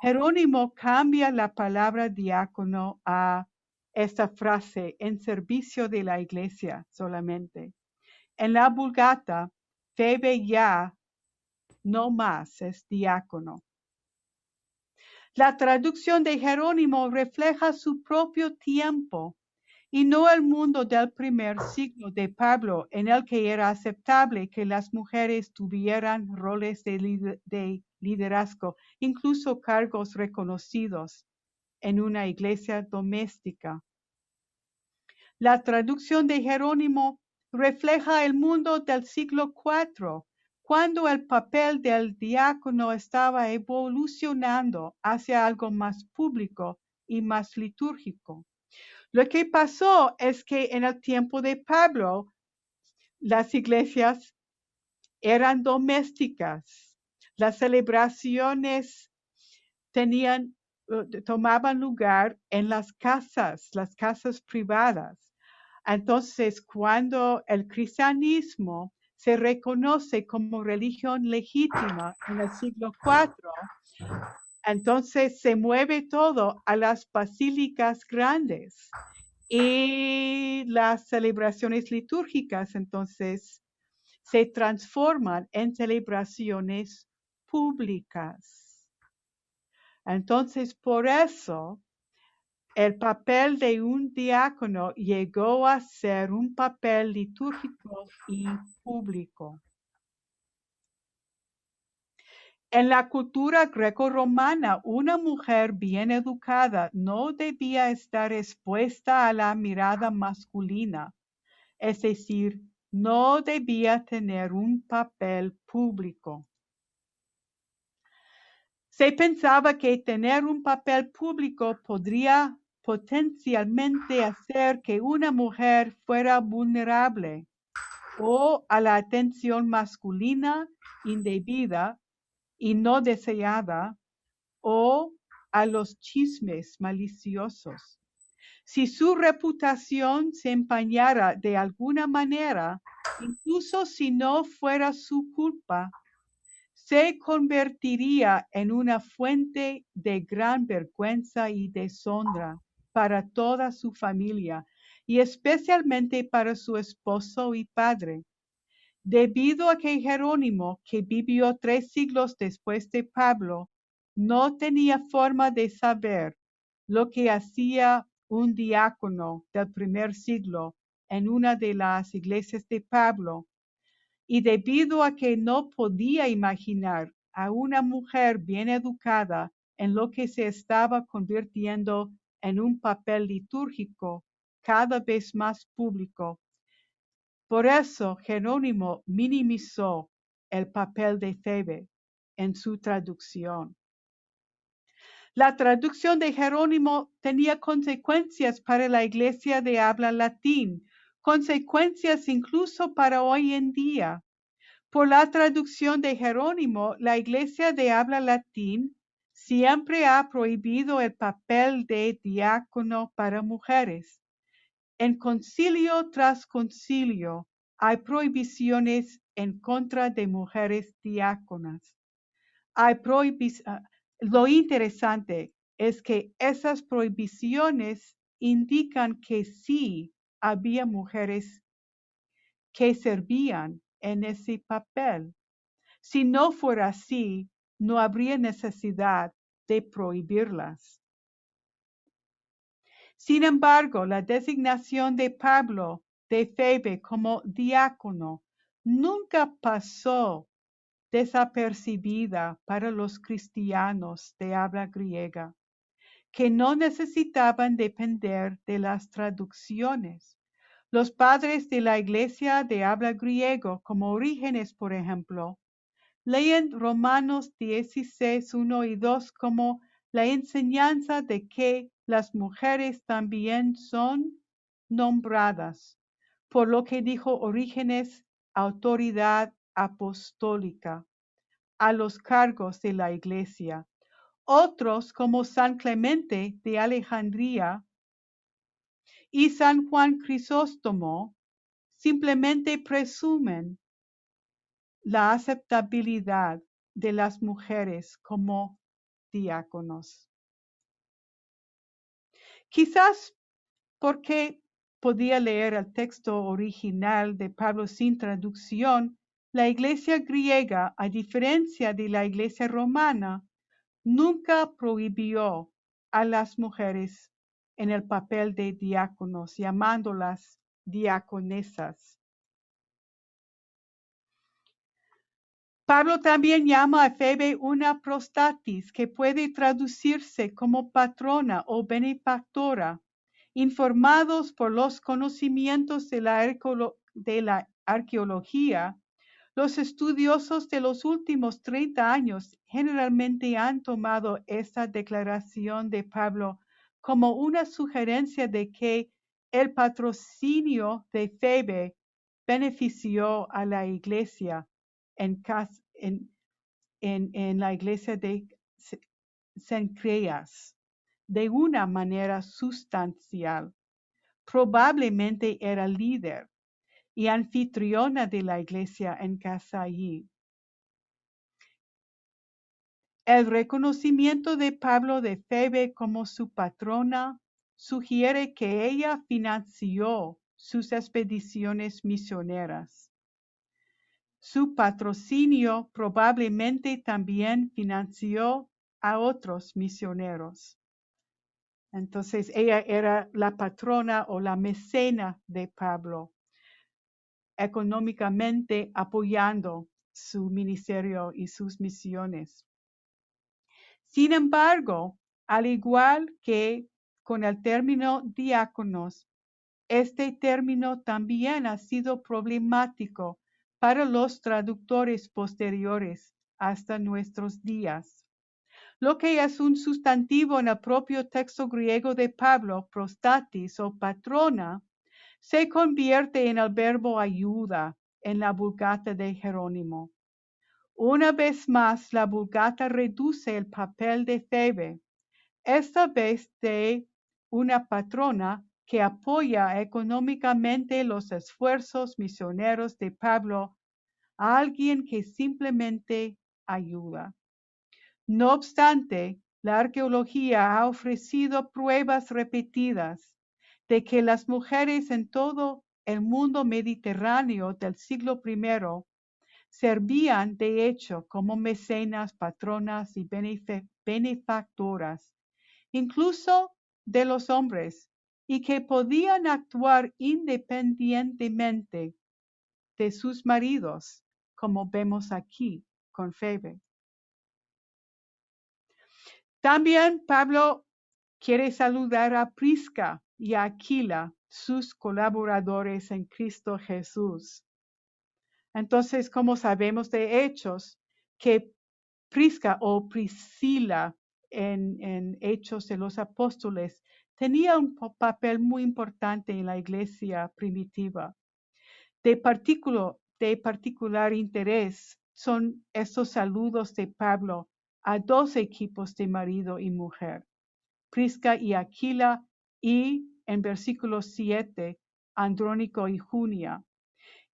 Jerónimo cambia la palabra diácono a esta frase, en servicio de la iglesia solamente. En la Vulgata, Febe ya no más es diácono. La traducción de Jerónimo refleja su propio tiempo y no el mundo del primer siglo de Pablo, en el que era aceptable que las mujeres tuvieran roles de liderazgo, incluso cargos reconocidos en una iglesia doméstica. La traducción de Jerónimo refleja el mundo del siglo IV, cuando el papel del diácono estaba evolucionando hacia algo más público y más litúrgico. Lo que pasó es que en el tiempo de Pablo, las iglesias eran domésticas. Las celebraciones tomaban lugar en las casas privadas. Entonces, cuando el cristianismo se reconoce como religión legítima en el siglo IV, entonces se mueve todo a las basílicas grandes y las celebraciones litúrgicas entonces se transforman en celebraciones públicas. Entonces, por eso El papel de un diácono llegó a ser un papel litúrgico y público. En la cultura greco-romana, una mujer bien educada no debía estar expuesta a la mirada masculina, es decir, no debía tener un papel público. Se pensaba que tener un papel público podría potencialmente hacer que una mujer fuera vulnerable o a la atención masculina indebida y no deseada o a los chismes maliciosos. Si su reputación se empañara de alguna manera, incluso si no fuera su culpa, se convertiría en una fuente de gran vergüenza y deshonra para toda su familia y especialmente para su esposo y padre. Debido a que Jerónimo, que vivió 3 siglos después de Pablo, no tenía forma de saber lo que hacía un diácono del primer siglo en una de las iglesias de Pablo, y debido a que no podía imaginar a una mujer bien educada en lo que se estaba convirtiendo en un papel litúrgico cada vez más público, por eso Jerónimo minimizó el papel de Febe en su traducción. La traducción de Jerónimo tenía consecuencias para la iglesia de habla latín, consecuencias incluso para hoy en día. Por la traducción de Jerónimo, la iglesia de habla latín siempre ha prohibido el papel de diácono para mujeres. En concilio tras concilio hay prohibiciones en contra de mujeres diáconas. Lo interesante es que esas prohibiciones indican que sí había mujeres que servían en ese papel. Si no fuera así, no habría necesidad de prohibirlas. Sin embargo, la designación de Pablo de Febe como diácono nunca pasó desapercibida para los cristianos de habla griega, que no necesitaban depender de las traducciones. Los padres de la iglesia de habla griego, como Orígenes, por ejemplo, leen Romanos 16, 1 y 2 como la enseñanza de que las mujeres también son nombradas, por lo que dijo Orígenes, autoridad apostólica, a los cargos de la iglesia. Otros, como San Clemente de Alejandría y San Juan Crisóstomo, simplemente presumen la aceptabilidad de las mujeres como diáconos. Quizás porque podía leer el texto original de Pablo sin traducción, la iglesia griega, a diferencia de la iglesia romana, nunca prohibió a las mujeres en el papel de diáconos, llamándolas diaconesas. Pablo también llama a Febe una prostatis, que puede traducirse como patrona o benefactora. Informados por los conocimientos de la arqueología, los estudiosos de los últimos 30 años generalmente han tomado esta declaración de Pablo como una sugerencia de que el patrocinio de Febe benefició a la iglesia en la iglesia de Cencreas de una manera sustancial. Probablemente era líder y anfitriona de la iglesia en Casaí. El reconocimiento de Pablo de Febe como su patrona sugiere que ella financió sus expediciones misioneras. Su patrocinio probablemente también financió a otros misioneros. Entonces ella era la patrona o la mecena de Pablo, económicamente apoyando su ministerio y sus misiones. Sin embargo, al igual que con el término diáconos, este término también ha sido problemático para los traductores posteriores hasta nuestros días. Lo que es un sustantivo en el propio texto griego de Pablo, prostatis o patrona, se convierte en el verbo ayuda en la Vulgata de Jerónimo. Una vez más, la Vulgata reduce el papel de Febe, esta vez de una patrona que apoya económicamente los esfuerzos misioneros de Pablo, a alguien que simplemente ayuda. No obstante, la arqueología ha ofrecido pruebas repetidas de que las mujeres en todo el mundo mediterráneo del siglo I servían de hecho como mecenas, patronas y benefactoras, incluso de los hombres, y que podían actuar independientemente de sus maridos, como vemos aquí con Febe. También Pablo quiere saludar a Prisca y a Aquila, sus colaboradores en Cristo Jesús. Entonces, como sabemos de Hechos, que Prisca o Priscila en Hechos de los Apóstoles tenía un papel muy importante en la iglesia primitiva. De particular interés son estos saludos de Pablo a dos equipos de marido y mujer, Prisca y Aquila, y en versículo 7, Andrónico y Junia.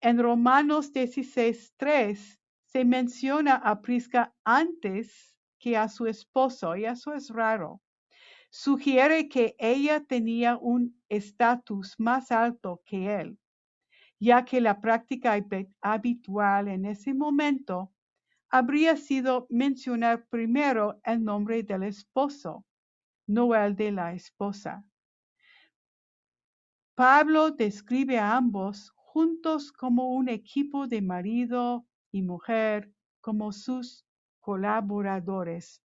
En Romanos 16:3 se menciona a Prisca antes que a su esposo, y eso es raro. Sugiere que ella tenía un estatus más alto que él, ya que la práctica habitual en ese momento habría sido mencionar primero el nombre del esposo, no el de la esposa. Pablo describe a ambos juntos como un equipo de marido y mujer, como sus colaboradores,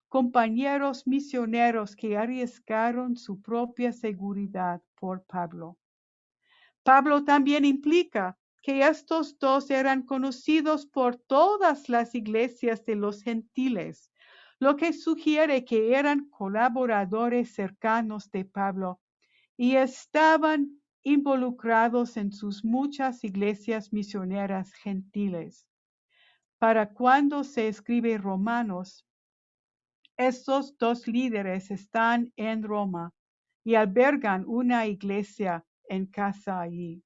compañeros misioneros que arriesgaron su propia seguridad por Pablo. Pablo también implica que estos dos eran conocidos por todas las iglesias de los gentiles, lo que sugiere que eran colaboradores cercanos de Pablo y estaban involucrados en sus muchas iglesias misioneras gentiles. Para cuando se escribe Romanos, estos dos líderes están en Roma y albergan una iglesia en casa allí.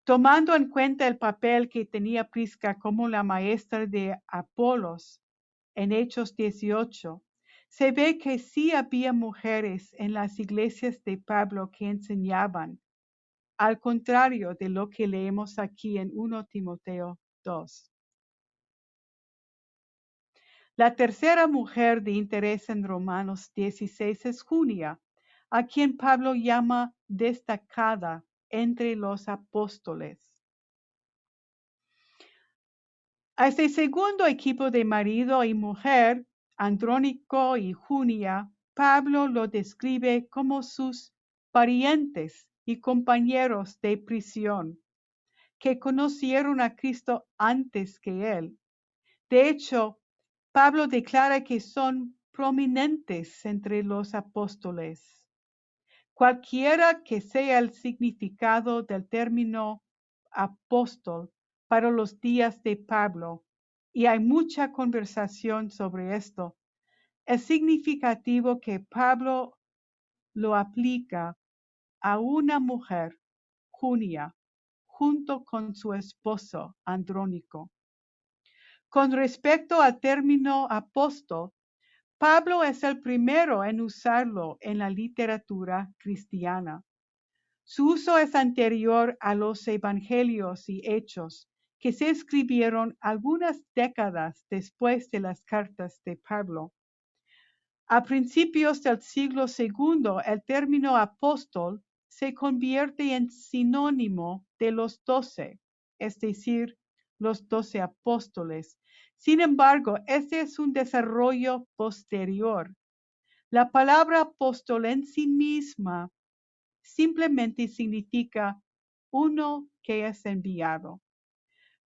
Tomando en cuenta el papel que tenía Prisca como la maestra de Apolos en Hechos 18, se ve que sí había mujeres en las iglesias de Pablo que enseñaban, al contrario de lo que leemos aquí en 1 Timoteo 2. La tercera mujer de interés en Romanos 16 es Junia, a quien Pablo llama destacada entre los apóstoles. A este segundo equipo de marido y mujer, Andrónico y Junia, Pablo lo describe como sus parientes y compañeros de prisión, que conocieron a Cristo antes que él. De hecho, Pablo declara que son prominentes entre los apóstoles. Cualquiera que sea el significado del término apóstol para los días de Pablo, y hay mucha conversación sobre esto, es significativo que Pablo lo aplica a una mujer, Junia, junto con su esposo Andrónico. Con respecto al término apóstol, Pablo es el primero en usarlo en la literatura cristiana. Su uso es anterior a los evangelios y hechos, que se escribieron algunas décadas después de las cartas de Pablo. A principios del siglo II, el término apóstol se convierte en sinónimo de los 12, es decir, los 12 apóstoles. Sin embargo, este es un desarrollo posterior. La palabra apóstol en sí misma simplemente significa uno que es enviado.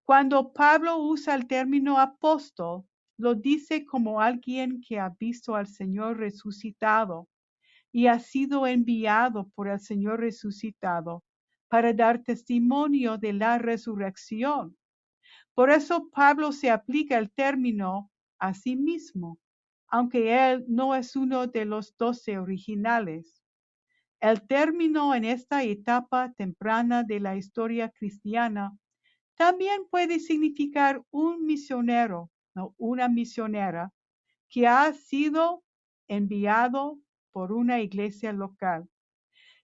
Cuando Pablo usa el término apóstol, lo dice como alguien que ha visto al Señor resucitado y ha sido enviado por el Señor resucitado para dar testimonio de la resurrección. Por eso Pablo se aplica el término a sí mismo, aunque él no es uno de los 12 originales. El término en esta etapa temprana de la historia cristiana también puede significar un misionero o una misionera que ha sido enviado por una iglesia local.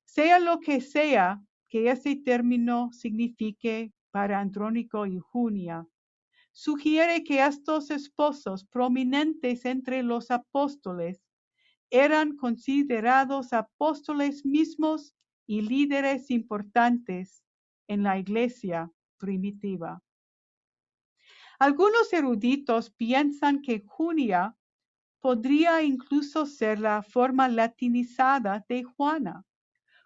Sea lo que sea que ese término signifique para Andrónico y Junia, sugiere que estos esposos prominentes entre los apóstoles eran considerados apóstoles mismos y líderes importantes en la iglesia primitiva. Algunos eruditos piensan que Junia podría incluso ser la forma latinizada de Juana,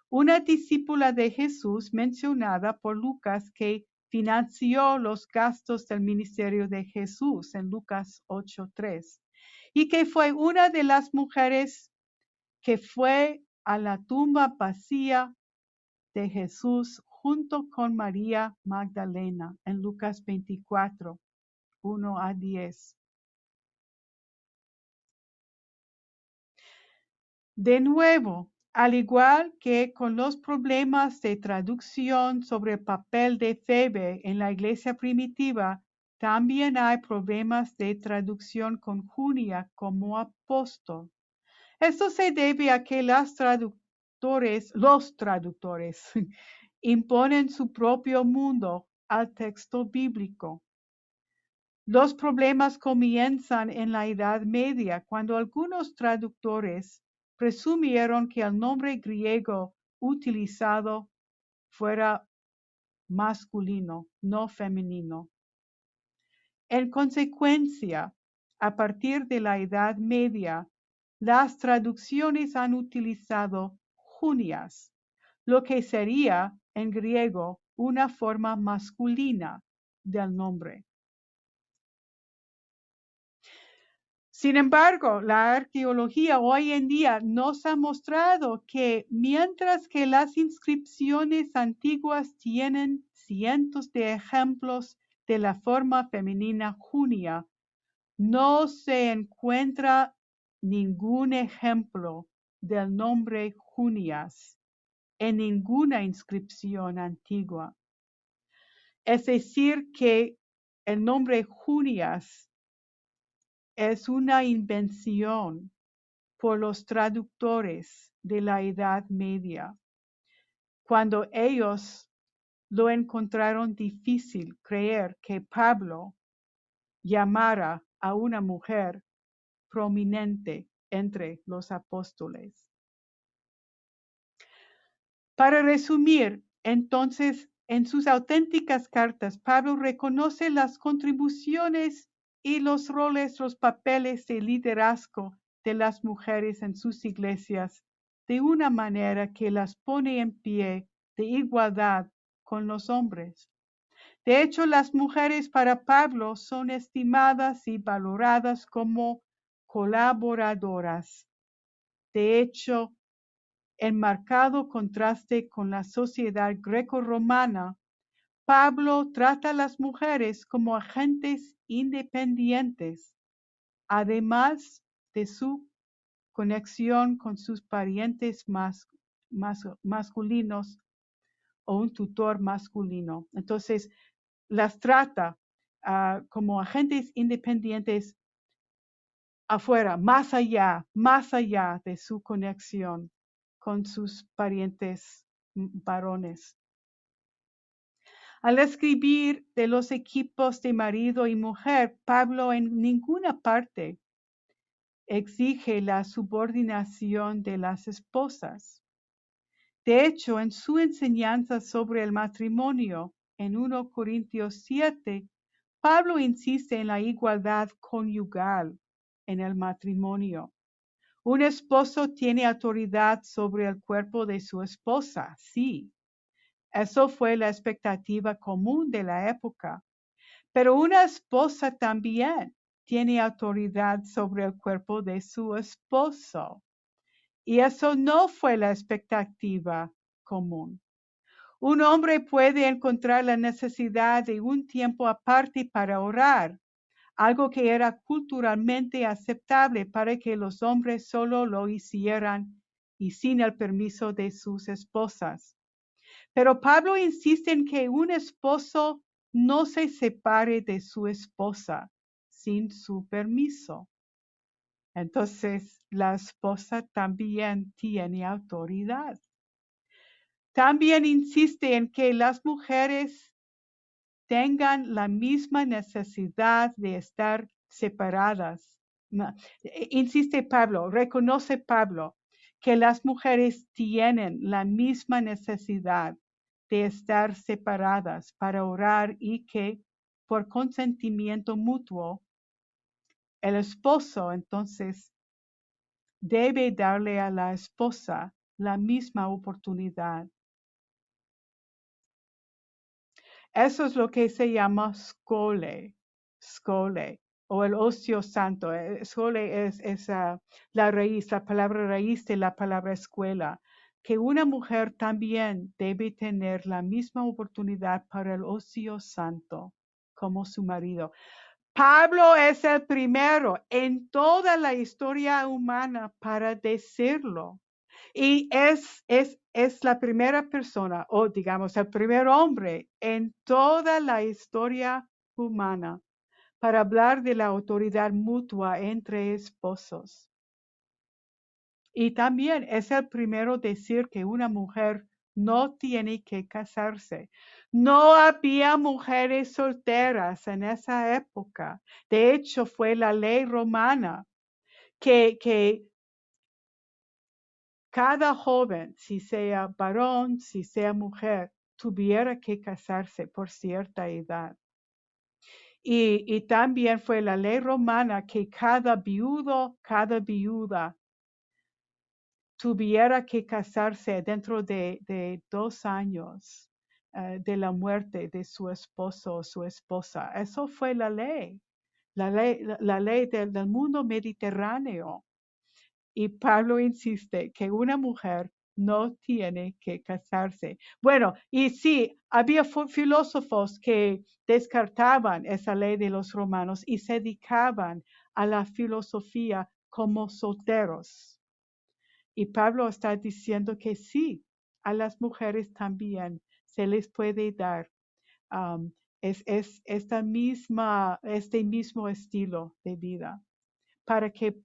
una discípula de Jesús mencionada por Lucas que financió los gastos del ministerio de Jesús en Lucas 8:3 y que fue una de las mujeres que fue a la tumba vacía de Jesús junto con María Magdalena en Lucas 24, 1-10. De nuevo, al igual que con los problemas de traducción sobre el papel de Febe en la iglesia primitiva, también hay problemas de traducción con Junia como apóstol. Esto se debe a que los traductores imponen su propio mundo al texto bíblico. Los problemas comienzan en la Edad Media, cuando algunos traductores presumieron que el nombre griego utilizado fuera masculino, no femenino. En consecuencia, a partir de la Edad Media, las traducciones han utilizado junias, lo que sería en griego una forma masculina del nombre. Sin embargo, la arqueología hoy en día nos ha mostrado que mientras que las inscripciones antiguas tienen cientos de ejemplos de la forma femenina junia, no se encuentra ningún ejemplo del nombre Junias en ninguna inscripción antigua. Es decir, que el nombre Junias es una invención por los traductores de la Edad Media, cuando ellos lo encontraron difícil creer que Pablo llamara a una mujer prominente entre los apóstoles. Para resumir, entonces, en sus auténticas cartas, Pablo reconoce las contribuciones y los roles, los papeles de liderazgo de las mujeres en sus iglesias de una manera que las pone en pie de igualdad con los hombres. De hecho, las mujeres para Pablo son estimadas y valoradas como colaboradoras. De hecho, en marcado contraste con la sociedad greco-romana, Pablo trata a las mujeres como agentes independientes, además de su conexión con sus parientes masculinos o un tutor masculino. Entonces, las trata como agentes independientes afuera, más allá de su conexión con sus parientes varones. Al escribir de los equipos de marido y mujer, Pablo en ninguna parte exige la subordinación de las esposas. De hecho, en su enseñanza sobre el matrimonio, en 1 Corintios 7, Pablo insiste en la igualdad conyugal en el matrimonio. Un esposo tiene autoridad sobre el cuerpo de su esposa, sí. Eso fue la expectativa común de la época. Pero una esposa también tiene autoridad sobre el cuerpo de su esposo. Y eso no fue la expectativa común. Un hombre puede encontrar la necesidad de un tiempo aparte para orar, algo que era culturalmente aceptable para que los hombres solo lo hicieran y sin el permiso de sus esposas. Pero Pablo insiste en que un esposo no se separe de su esposa sin su permiso. Entonces, la esposa también tiene autoridad. También insiste en que las mujeres tengan la misma necesidad de estar separadas. Insiste Pablo, reconoce Pablo que las mujeres tienen la misma necesidad de estar separadas para orar y que por consentimiento mutuo, el esposo entonces debe darle a la esposa la misma oportunidad. Eso es lo que se llama skole, o el ocio santo. Skole es la raíz, la palabra raíz de la palabra escuela, que una mujer también debe tener la misma oportunidad para el ocio santo como su marido. Pablo es el primero en toda la historia humana para decirlo. Y es la primera persona, o digamos, el primer hombre en toda la historia humana para hablar de la autoridad mutua entre esposos. Y también es el primero decir que una mujer no tiene que casarse. No había mujeres solteras en esa época. De hecho, fue la ley romana que cada joven, si sea varón, si sea mujer, tuviera que casarse por cierta edad. Y también fue la ley romana que cada viudo, cada viuda tuviera que casarse dentro de 2 años de la muerte de su esposo o su esposa. Eso fue la ley del mundo mediterráneo. Y Pablo insiste que una mujer no tiene que casarse. Bueno, y sí, había filósofos que descartaban esa ley de los romanos y se dedicaban a la filosofía como solteros. Y Pablo está diciendo que sí, a las mujeres también se les puede dar este mismo estilo de vida para que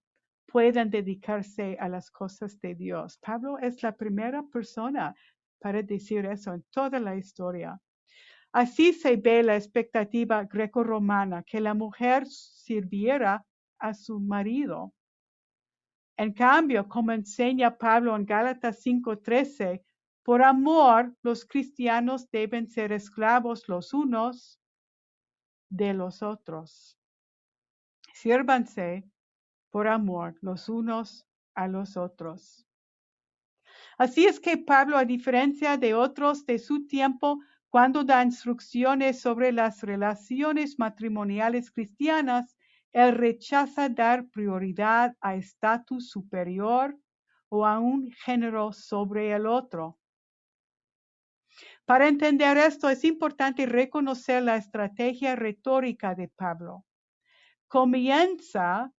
puedan dedicarse a las cosas de Dios. Pablo es la primera persona para decir eso en toda la historia. Así se ve la expectativa grecorromana, que la mujer sirviera a su marido. En cambio, como enseña Pablo en Gálatas 5:13, por amor los cristianos deben ser esclavos los unos de los otros. Sírvanse por amor los unos a los otros. Así es que Pablo, a diferencia de otros de su tiempo, cuando da instrucciones sobre las relaciones matrimoniales cristianas, él rechaza dar prioridad a estatus superior o a un género sobre el otro. Para entender esto es importante reconocer la estrategia retórica de Pablo. Comienza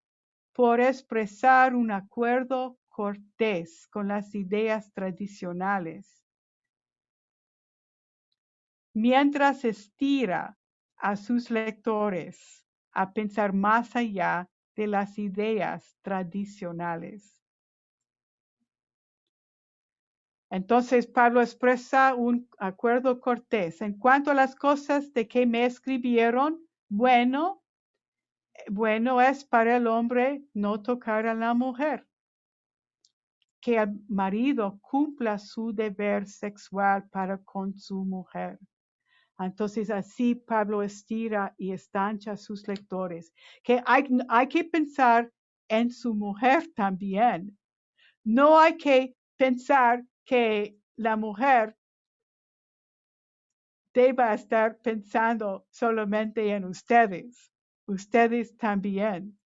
por expresar un acuerdo cortés con las ideas tradicionales, mientras estira a sus lectores a pensar más allá de las ideas tradicionales. Entonces Pablo expresa un acuerdo cortés. En cuanto a las cosas de que me escribieron, bueno es para el hombre no tocar a la mujer, que el marido cumpla su deber sexual para con su mujer. Entonces así Pablo estira y estancha a sus lectores, que hay que pensar en su mujer también. No hay que pensar que la mujer deba estar pensando solamente en ustedes. Ustedes también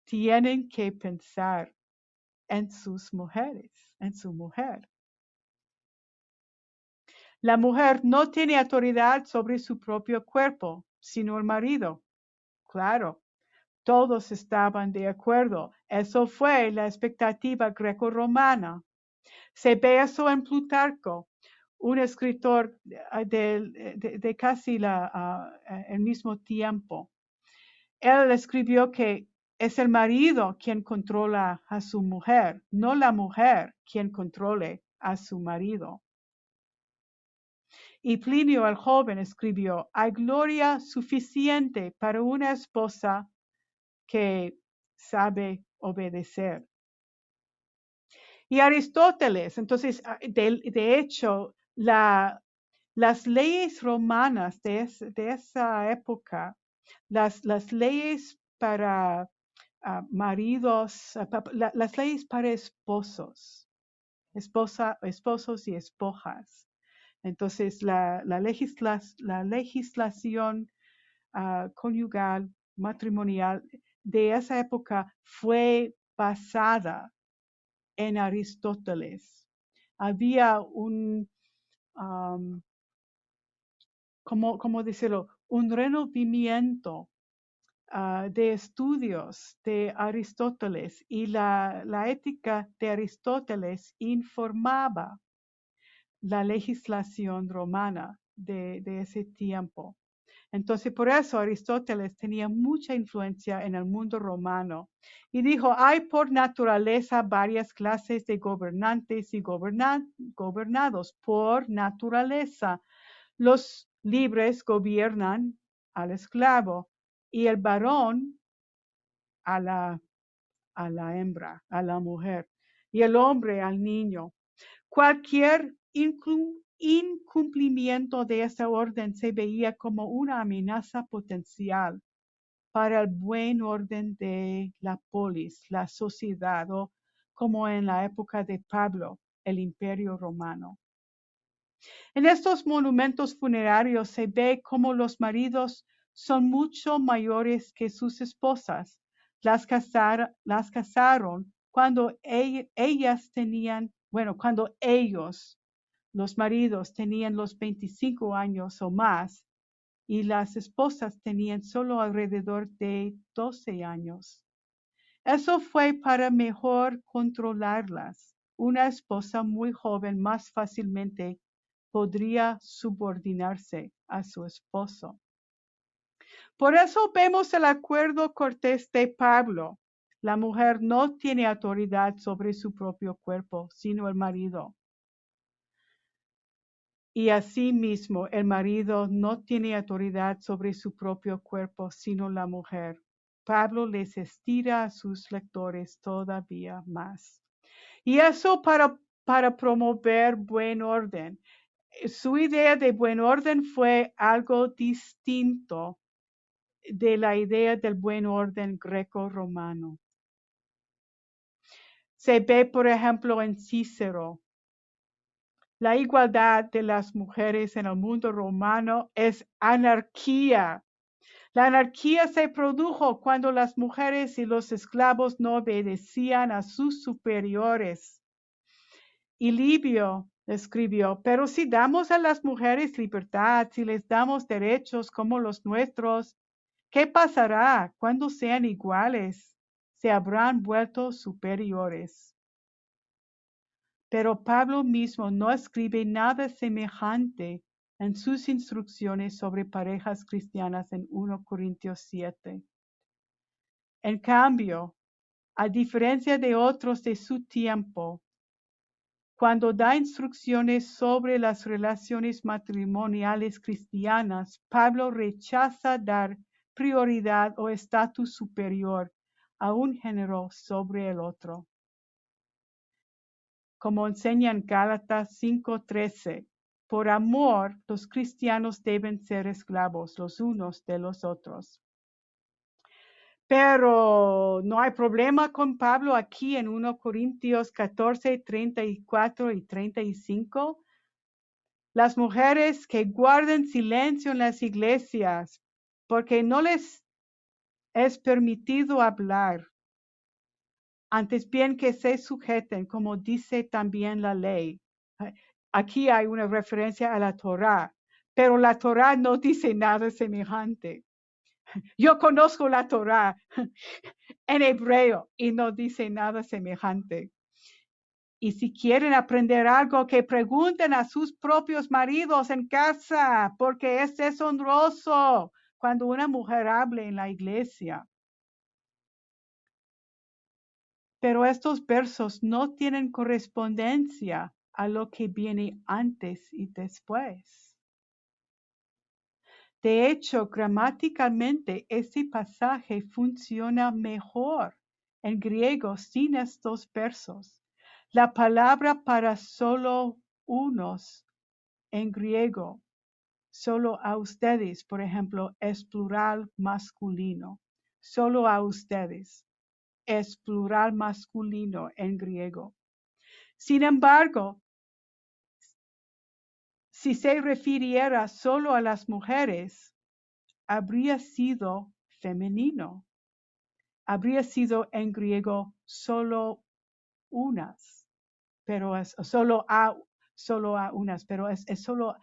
tienen que pensar en sus mujeres, en su mujer. La mujer no tiene autoridad sobre su propio cuerpo, sino el marido. Claro, todos estaban de acuerdo. Eso fue la expectativa greco-romana. Se ve eso en Plutarco, un escritor de casi el mismo tiempo. Él escribió que es el marido quien controla a su mujer, no la mujer quien controle a su marido. Y Plinio el joven escribió, hay gloria suficiente para una esposa que sabe obedecer. Y Aristóteles, entonces, de hecho, las leyes romanas de esa época, las leyes para maridos, las leyes para esposos, esposos y esposas. Entonces, la legislación conyugal, matrimonial de esa época fue basada en Aristóteles. Había ¿cómo decirlo? Un renovamiento de estudios de Aristóteles, y la ética de Aristóteles informaba la legislación romana de ese tiempo. Entonces, por eso Aristóteles tenía mucha influencia en el mundo romano y dijo, hay por naturaleza varias clases de gobernantes y gobernados por naturaleza. Los libres gobiernan al esclavo y el varón a la hembra, a la mujer, y el hombre al niño. Cualquier incumplimiento de esa orden se veía como una amenaza potencial para el buen orden de la polis, la sociedad, o como en la época de Pablo, el Imperio Romano. En estos monumentos funerarios se ve cómo los maridos son mucho mayores que sus esposas. Las casaron cuando ellas tenían, cuando ellos, los maridos, tenían los 25 años o más, y las esposas tenían solo alrededor de 12 años. Eso fue para mejor controlarlas. Una esposa muy joven más fácilmente podría subordinarse a su esposo. Por eso vemos el acuerdo cortés de Pablo. La mujer no tiene autoridad sobre su propio cuerpo, sino el marido. Y asimismo, el marido no tiene autoridad sobre su propio cuerpo, sino la mujer. Pablo les estira a sus lectores todavía más. Y eso para promover buen orden. Su idea de buen orden fue algo distinto de la idea del buen orden greco-romano. Se ve, por ejemplo, en Cícero. La igualdad de las mujeres en el mundo romano es anarquía. La anarquía se produjo cuando las mujeres y los esclavos no obedecían a sus superiores. Y Livio escribió, pero si damos a las mujeres libertad, si les damos derechos como los nuestros, ¿qué pasará cuando sean iguales? Se habrán vuelto superiores. Pero Pablo mismo no escribe nada semejante en sus instrucciones sobre parejas cristianas en 1 Corintios 7. En cambio, a diferencia de otros de su tiempo, Cuando da instrucciones sobre las relaciones matrimoniales cristianas, Pablo rechaza dar prioridad o estatus superior a un género sobre el otro. Como enseña en Gálatas 5:13, por amor los cristianos deben ser esclavos los unos de los otros. Pero no hay problema con Pablo aquí en 1 Corintios 14, 34 y 35. Las mujeres que guarden silencio en las iglesias, porque no les es permitido hablar. Antes bien que se sujeten, como dice también la ley. Aquí hay una referencia a la Torá, pero la Torá no dice nada semejante. Yo conozco la Torá en hebreo y no dice nada semejante. Y si quieren aprender algo, que pregunten a sus propios maridos en casa, porque es deshonroso cuando una mujer hable en la iglesia. Pero estos versos no tienen correspondencia a lo que viene antes y después. De hecho, gramaticalmente, este pasaje funciona mejor en griego sin estos versos. La palabra para solo unos en griego, solo a ustedes, por ejemplo, es plural masculino. Solo a ustedes es plural masculino en griego. Sin embargo, si se refiriera solo a las mujeres, habría sido femenino. Habría sido en griego solo unas, pero es solo a unas, pero es solo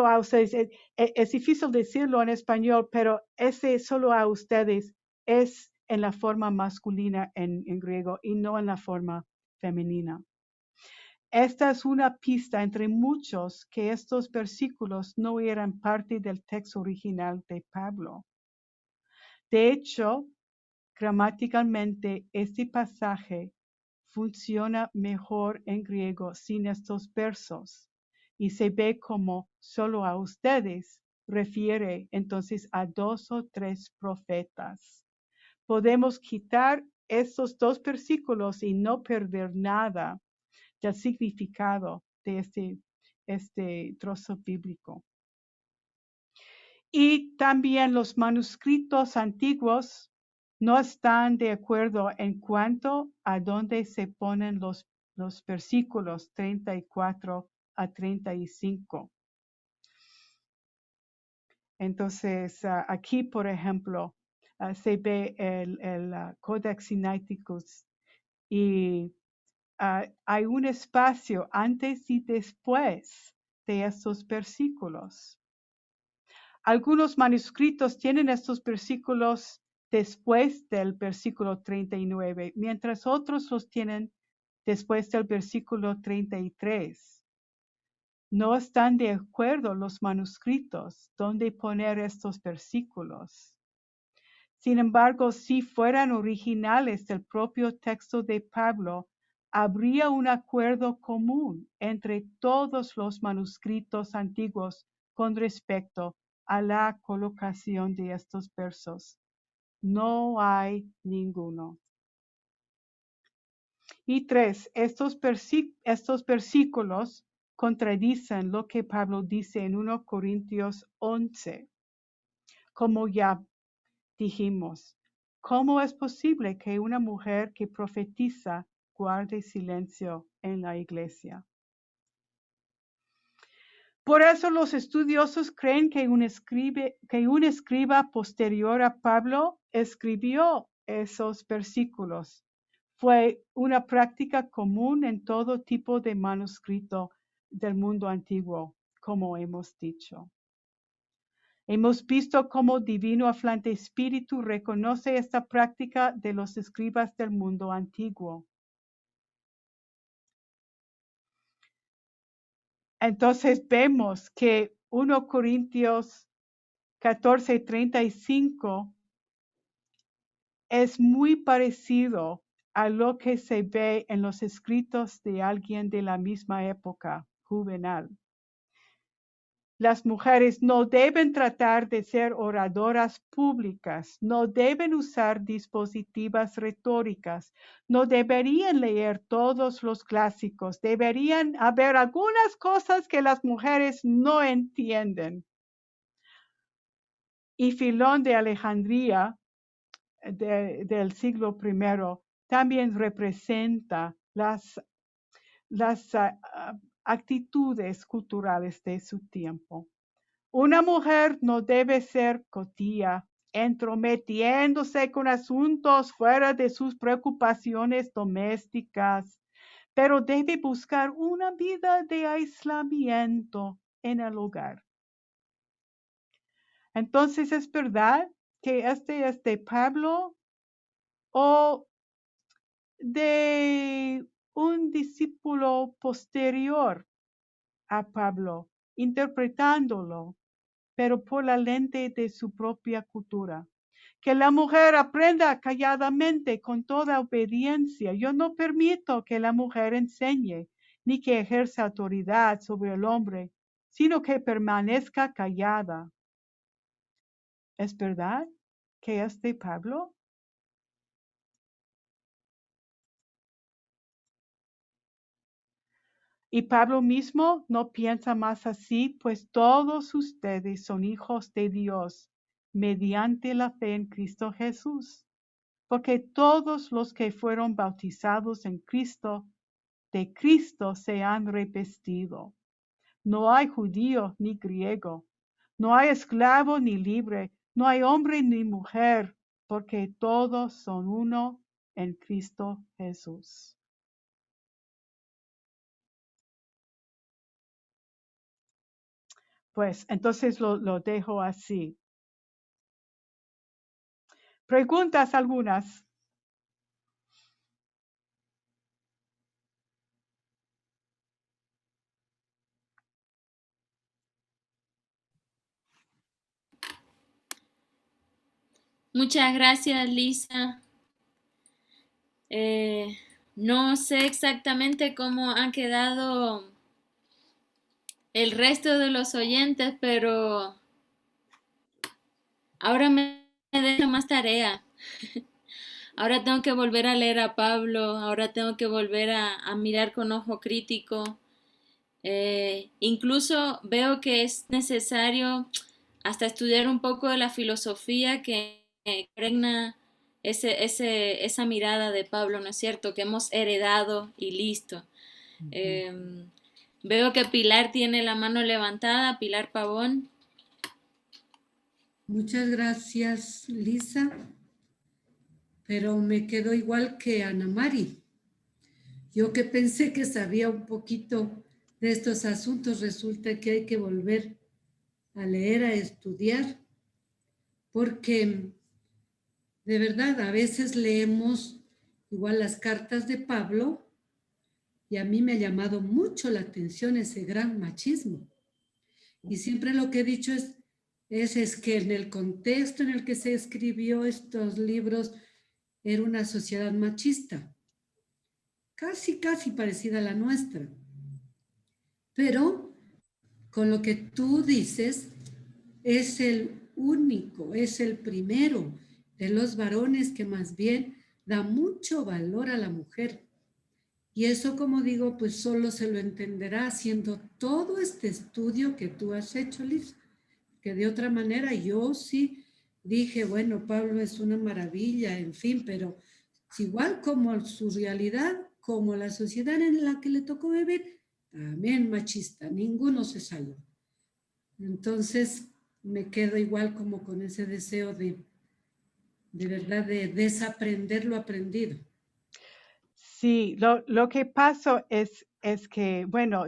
a ustedes. Es difícil decirlo en español, pero ese solo a ustedes es en la forma masculina en griego y no en la forma femenina. Esta es una pista entre muchos que estos versículos no eran parte del texto original de Pablo. De hecho, gramaticalmente, este pasaje funciona mejor en griego sin estos versos y se ve como solo a ustedes refiere entonces a 2 o 3 profetas. Podemos quitar estos 2 versículos y no perder nada del significado de este trozo bíblico. Y también los manuscritos antiguos no están de acuerdo en cuanto a dónde se ponen los versículos 34 a 35. Entonces, aquí, por ejemplo, se ve el Codex Sinaiticus y hay un espacio antes y después de estos versículos. Algunos manuscritos tienen estos versículos después del versículo 39, mientras otros los tienen después del versículo 33. No están de acuerdo los manuscritos dónde poner estos versículos. Sin embargo, si fueran originales del propio texto de Pablo, habría un acuerdo común entre todos los manuscritos antiguos con respecto a la colocación de estos versos. No hay ninguno. Y 3, estos versículos contradicen lo que Pablo dice en 1 Corintios 11. Como ya dijimos, ¿cómo es posible que una mujer que profetiza guarde silencio en la iglesia? Por eso los estudiosos creen que un escriba posterior a Pablo escribió esos versículos. Fue una práctica común en todo tipo de manuscrito del mundo antiguo, como hemos dicho. Hemos visto cómo Divino Aflante Espíritu reconoce esta práctica de los escribas del mundo antiguo. Entonces vemos que 1 Corintios 14:35 es muy parecido a lo que se ve en los escritos de alguien de la misma época, Juvenal. Las mujeres no deben tratar de ser oradoras públicas, no deben usar dispositivas retóricas, no deberían leer todos los clásicos, deberían haber algunas cosas que las mujeres no entienden. Y Filón de Alejandría del siglo I también representa las actitudes culturales de su tiempo. Una mujer no debe ser cotilla, entrometiéndose con asuntos fuera de sus preocupaciones domésticas, pero debe buscar una vida de aislamiento en el hogar. Entonces, ¿es verdad que este es de Pablo o de un discípulo posterior a Pablo, interpretándolo, pero por la lente de su propia cultura? Que la mujer aprenda calladamente con toda obediencia. Yo no permito que la mujer enseñe ni que ejerza autoridad sobre el hombre, sino que permanezca callada. ¿Es verdad que es de Pablo? Y Pablo mismo no piensa más así, pues todos ustedes son hijos de Dios mediante la fe en Cristo Jesús. Porque todos los que fueron bautizados en Cristo, de Cristo se han revestido. No hay judío ni griego, no hay esclavo ni libre, no hay hombre ni mujer, porque todos son uno en Cristo Jesús. Pues entonces lo dejo así. Preguntas algunas.
Muchas gracias, Lisa. No sé exactamente cómo han quedado el resto de los oyentes, pero ahora me deja más tarea. Ahora tengo que volver a leer a Pablo, ahora tengo que volver a mirar con ojo crítico. Incluso veo que es necesario hasta estudiar un poco de la filosofía que impregna esa mirada de Pablo, ¿no es cierto? Que hemos heredado y listo. Veo que Pilar tiene la mano levantada, Pilar Pavón.
Muchas gracias, Lisa, pero me quedo igual que Ana Mari. Yo que pensé que sabía un poquito de estos asuntos, resulta que hay que volver a leer, a estudiar, porque de verdad a veces leemos igual las cartas de Pablo y a mí me ha llamado mucho la atención ese gran machismo. Y siempre lo que he dicho es que en el contexto en el que se escribió estos libros era una sociedad machista, casi parecida a la nuestra. Pero con lo que tú dices, es el único, es el primero de los varones que más bien da mucho valor a la mujer. Y eso, como digo, pues solo se lo entenderá haciendo todo este estudio que tú has hecho, Liz. Que de otra manera yo sí dije, bueno, Pablo es una maravilla, en fin, pero igual como su realidad, como la sociedad en la que le tocó vivir, también machista, ninguno se salva. Entonces me quedo igual como con ese deseo de verdad, de desaprender lo aprendido.
Sí, lo que pasó es que, bueno,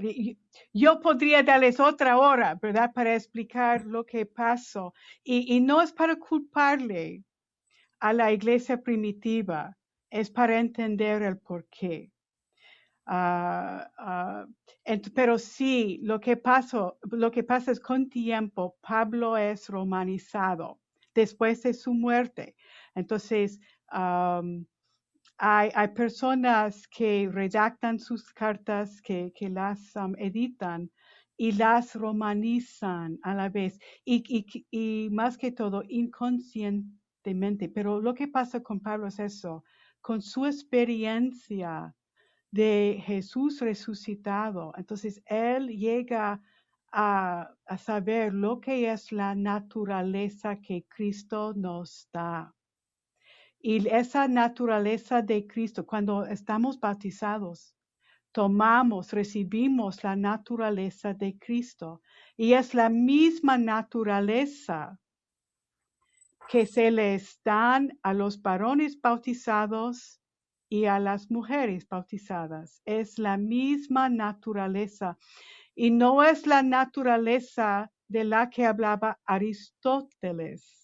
yo podría darles otra hora, ¿verdad? Para explicar lo que pasó. Y no es para culparle a la iglesia primitiva, es para entender el porqué. Pero sí, lo que pasa es con tiempo, Pablo es romanizado después de su muerte. Entonces, hay personas que redactan sus cartas, que las editan y las romanizan a la vez y más que todo inconscientemente. Pero lo que pasa con Pablo es eso, con su experiencia de Jesús resucitado. Entonces, él llega a saber lo que es la naturaleza que Cristo nos da. Y esa naturaleza de Cristo, cuando estamos bautizados, tomamos, recibimos la naturaleza de Cristo. Y es la misma naturaleza que se les dan a los varones bautizados y a las mujeres bautizadas. Es la misma naturaleza. Y no es la naturaleza de la que hablaba Aristóteles.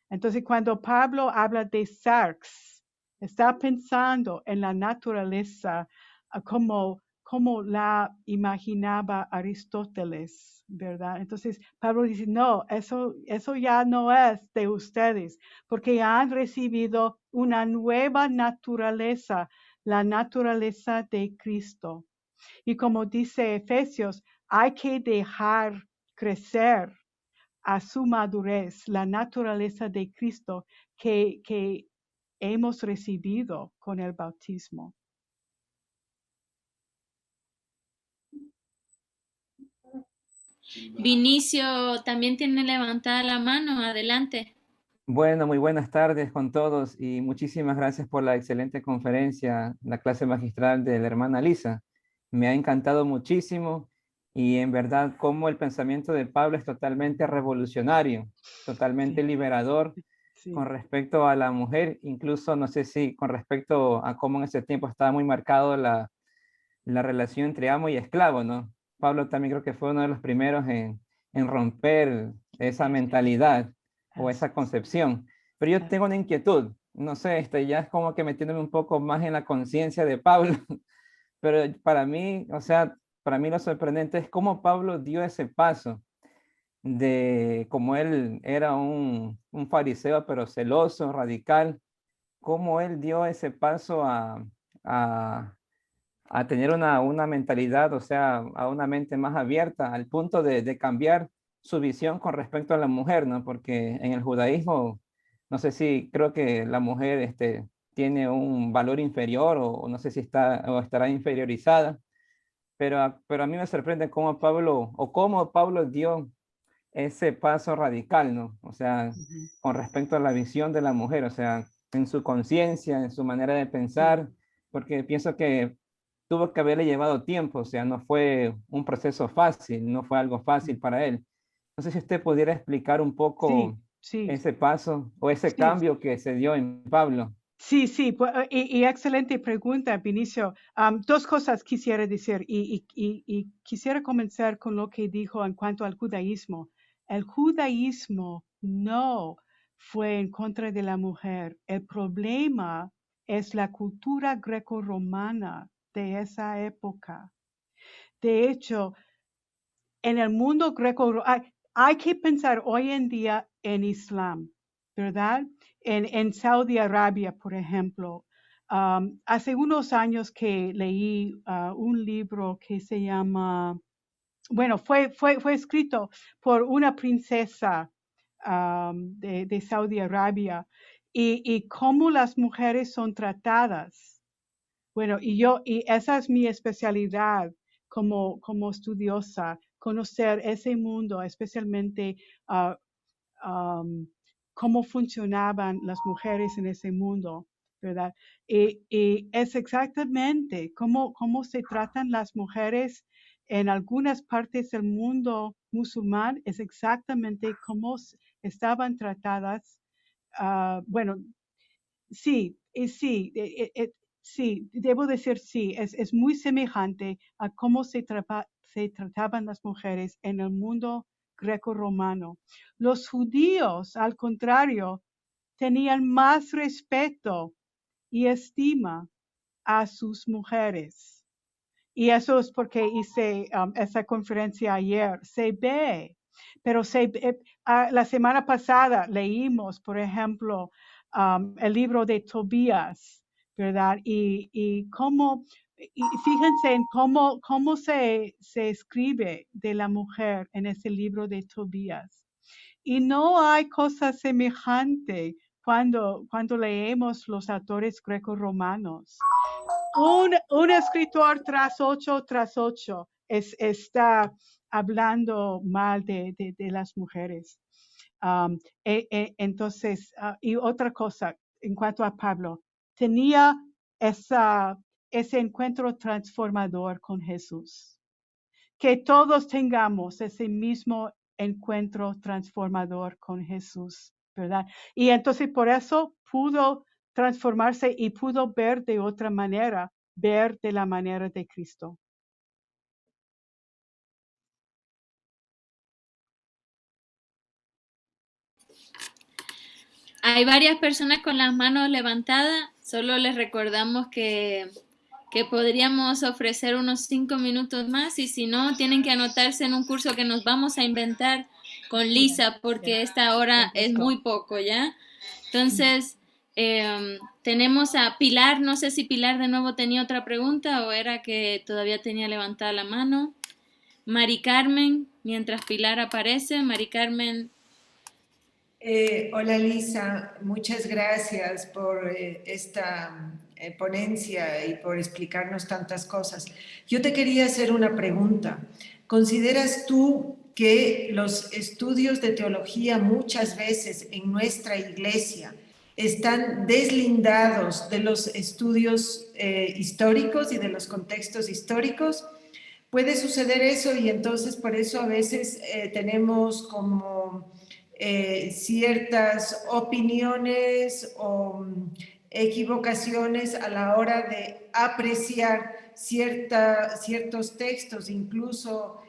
Entonces, cuando Pablo habla de sarx, está pensando en la naturaleza como la imaginaba Aristóteles, ¿verdad? Entonces, Pablo dice, no, eso ya no es de ustedes, porque han recibido una nueva naturaleza, la naturaleza de Cristo. Y como dice Efesios, hay que dejar crecer a su madurez la naturaleza de Cristo que hemos recibido con el bautismo.
Vinicio también tiene levantada la mano, adelante.
Bueno, muy buenas tardes con todos y muchísimas gracias por la excelente conferencia, la clase magistral de la hermana Lisa. Me ha encantado muchísimo y en verdad como el pensamiento de Pablo es totalmente revolucionario, totalmente
Sí,
liberador
sí,
con respecto a la mujer, incluso no sé si con respecto a cómo en ese tiempo estaba muy marcado la relación entre amo y esclavo, ¿no? Pablo también creo que fue uno de los primeros en romper esa mentalidad o
así
esa
es.
concepción. Pero yo tengo una inquietud, no sé, ya es como que metiéndome un poco más en la conciencia de Pablo, pero para mí, o sea, para mí lo sorprendente es cómo Pablo dio ese paso de como él era un fariseo, pero celoso, radical, cómo él dio ese paso a, a tener una mentalidad, o sea, a una mente más abierta, al punto de cambiar su visión con respecto a la mujer, ¿no? Porque en el judaísmo, no sé si creo que la mujer tiene un valor inferior o no sé si está o estará inferiorizada, pero a mí me sorprende cómo Pablo dio ese paso radical, ¿no? O sea,
Ujú.
con respecto a la visión de la mujer, o sea, en su conciencia, en su manera de
Sí,
pensar, porque pienso que tuvo que haberle llevado tiempo, o sea, no fue un proceso fácil, no fue algo fácil para él. No sé si usted pudiera explicar un
sí,
poco
sí,
ese paso o ese
sí.
cambio que se dio en Pablo.
Sí, sí, y excelente pregunta, Vinicio. Dos cosas quisiera decir y quisiera comenzar con lo que dijo en cuanto al judaísmo. El judaísmo no fue en contra de la mujer. El problema es la cultura greco-romana de esa época. De hecho, en el mundo greco, hay que pensar hoy en día en Islam, ¿verdad? En Saudi Arabia, por ejemplo. Hace unos años que leí un libro que se llama, bueno, fue escrito por una princesa de Saudi Arabia y cómo las mujeres son tratadas. Bueno, y esa es mi especialidad como estudiosa, conocer ese mundo, especialmente ah, cómo funcionaban las mujeres en ese mundo, ¿verdad? Y es exactamente cómo se tratan las mujeres en algunas partes del mundo musulmán, es exactamente cómo estaban tratadas. Bueno, sí, sí, sí, debo decir sí, es muy semejante a cómo se trataban las mujeres en el mundo greco-romano. Los judíos, al contrario, tenían más respeto y estima a sus mujeres. Y eso es porque hice esa conferencia ayer. Se ve, pero la semana pasada leímos, por ejemplo, el libro de Tobías, ¿verdad? Y cómo, y fíjense en cómo se escribe de la mujer en ese libro de Tobías. Y no hay cosa semejante cuando leemos los autores greco-romanos. Un escritor tras ocho está hablando mal de las mujeres. Entonces, y otra cosa, en cuanto a Pablo, tenía ese encuentro transformador con Jesús. Que todos tengamos ese mismo encuentro transformador con Jesús, ¿verdad? Y entonces por eso pudo transformarse y pudo ver de otra manera, ver de la manera de Cristo.
Hay varias personas con las manos levantadas. Solo les recordamos que podríamos ofrecer unos 5 minutos más y si no, tienen que anotarse en un curso que nos vamos a inventar con Lisa porque esta hora es muy poco, ¿ya? Entonces, tenemos a Pilar. No sé si Pilar de nuevo tenía otra pregunta o era que todavía tenía levantada la mano. Mari Carmen, mientras Pilar aparece. Mari Carmen.
Hola Lisa, muchas gracias por esta ponencia y por explicarnos tantas cosas. Yo te quería hacer una pregunta. ¿Consideras tú que los estudios de teología muchas veces en nuestra iglesia están deslindados de los estudios históricos y de los contextos históricos? Puede suceder eso y entonces por eso a veces tenemos como ciertas opiniones o equivocaciones a la hora de apreciar ciertos textos, incluso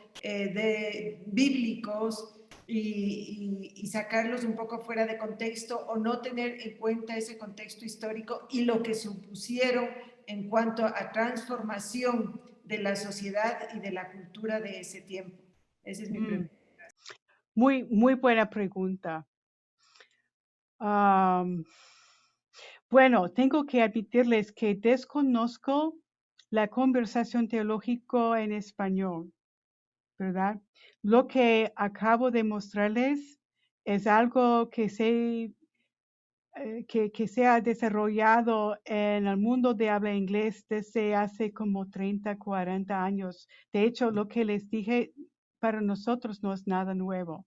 bíblicos, y sacarlos un poco fuera de contexto o no tener en cuenta ese contexto histórico y lo que supusieron en cuanto a transformación de la sociedad y de la cultura de ese tiempo. Esa es mi pregunta.
Muy buena pregunta. Bueno, tengo que admitirles que desconozco la conversación teológica en español, ¿verdad? Lo que acabo de mostrarles es algo que se ha desarrollado en el mundo de habla inglés desde hace como 30, 40 años. De hecho, lo que les dije para nosotros no es nada nuevo.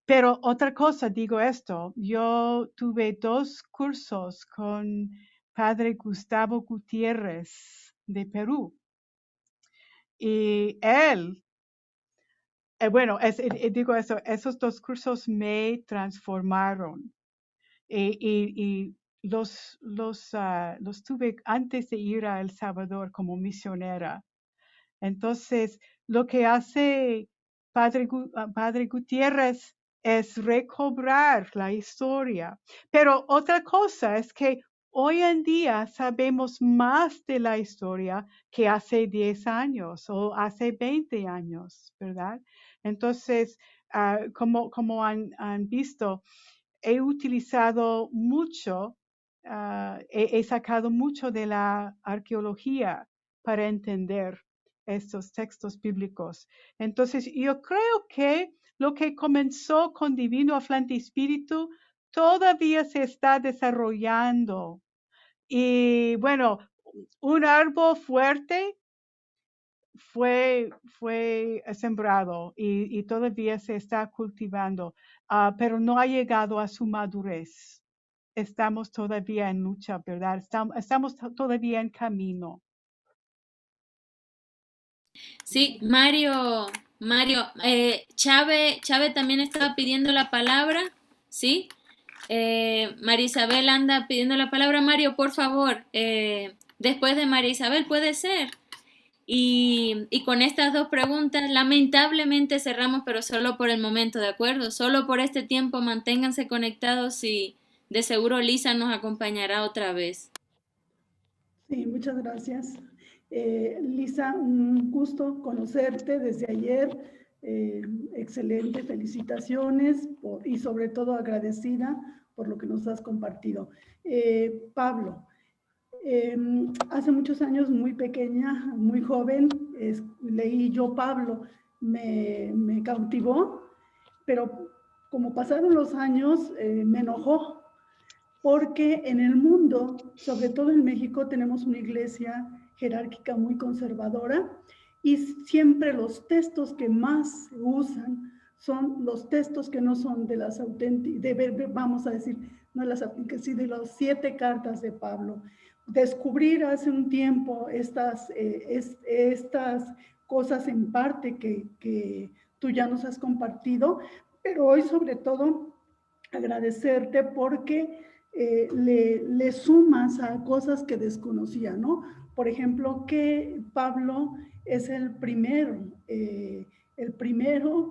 Pero otra cosa, digo esto, yo tuve 2 cursos con Padre Gustavo Gutiérrez de Perú. Y él, bueno, digo eso, esos 2 cursos me transformaron. Y los tuve antes de ir a El Salvador como misionera. Entonces, lo que hace Padre Gutiérrez es recobrar la historia. Pero otra cosa es que hoy en día sabemos más de la historia que hace 10 años o hace 20 años, ¿verdad? Entonces, como han visto, he utilizado mucho, he sacado mucho de la arqueología para entender estos textos bíblicos. Entonces, yo creo que lo que comenzó con Divino Aflante Espíritu todavía se está desarrollando. Y bueno, un árbol fuerte fue sembrado y todavía se está cultivando, pero no ha llegado a su madurez. Estamos todavía en lucha, ¿verdad? Estamos todavía en camino.
Sí, Mario, Chávez también estaba pidiendo la palabra, ¿sí? María Isabel anda pidiendo la palabra. Mario, por favor, después de María Isabel, puede ser. Y con estas 2 preguntas, lamentablemente cerramos, pero solo por el momento, ¿de acuerdo? Solo por este tiempo, manténganse conectados y de seguro Lisa nos acompañará otra vez.
Sí, muchas gracias. Lisa, un gusto conocerte desde ayer. Excelente, felicitaciones y sobre todo agradecida por lo que nos has compartido. Pablo, hace muchos años, muy pequeña, muy joven, leí yo Pablo, me cautivó, pero como pasaron los años, me enojó, porque en el mundo, sobre todo en México, tenemos una iglesia jerárquica muy conservadora y siempre los textos que más se usan son los textos que no son de las auténticas, vamos a decir, no de las auténticas, sino de las 7 cartas de Pablo. Descubrir hace un tiempo estas cosas en parte que tú ya nos has compartido, pero hoy sobre todo agradecerte porque le sumas a cosas que desconocía, ¿no? Por ejemplo, que Pablo es el primero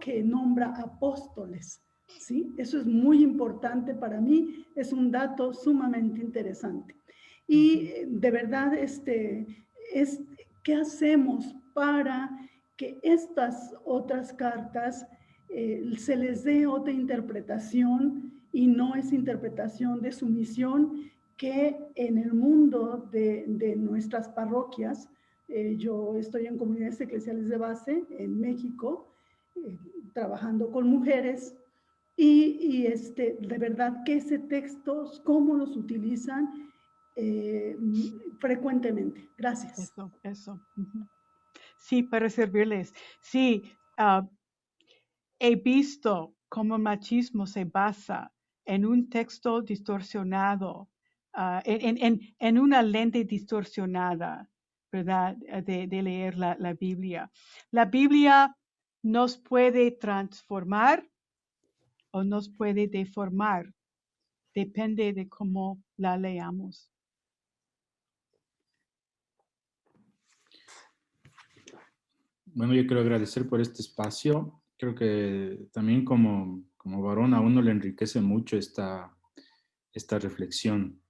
que nombra apóstoles, ¿sí? Eso es muy importante para mí, es un dato sumamente interesante. Y de verdad, ¿qué hacemos para que estas otras cartas se les dé otra interpretación y no es interpretación de sumisión que en el mundo de nuestras parroquias, yo estoy en comunidades eclesiales de base en México, trabajando con mujeres y de verdad que ese texto, cómo los utilizan frecuentemente. Gracias.
Eso. Sí, para servirles. Sí, he visto cómo el machismo se basa en un texto distorsionado, en una lente distorsionada, ¿verdad? De leer la Biblia. La Biblia nos puede transformar o nos puede deformar. Depende de cómo la leamos.
Bueno, yo quiero agradecer por este espacio. Creo que también como varón a uno le enriquece mucho esta reflexión.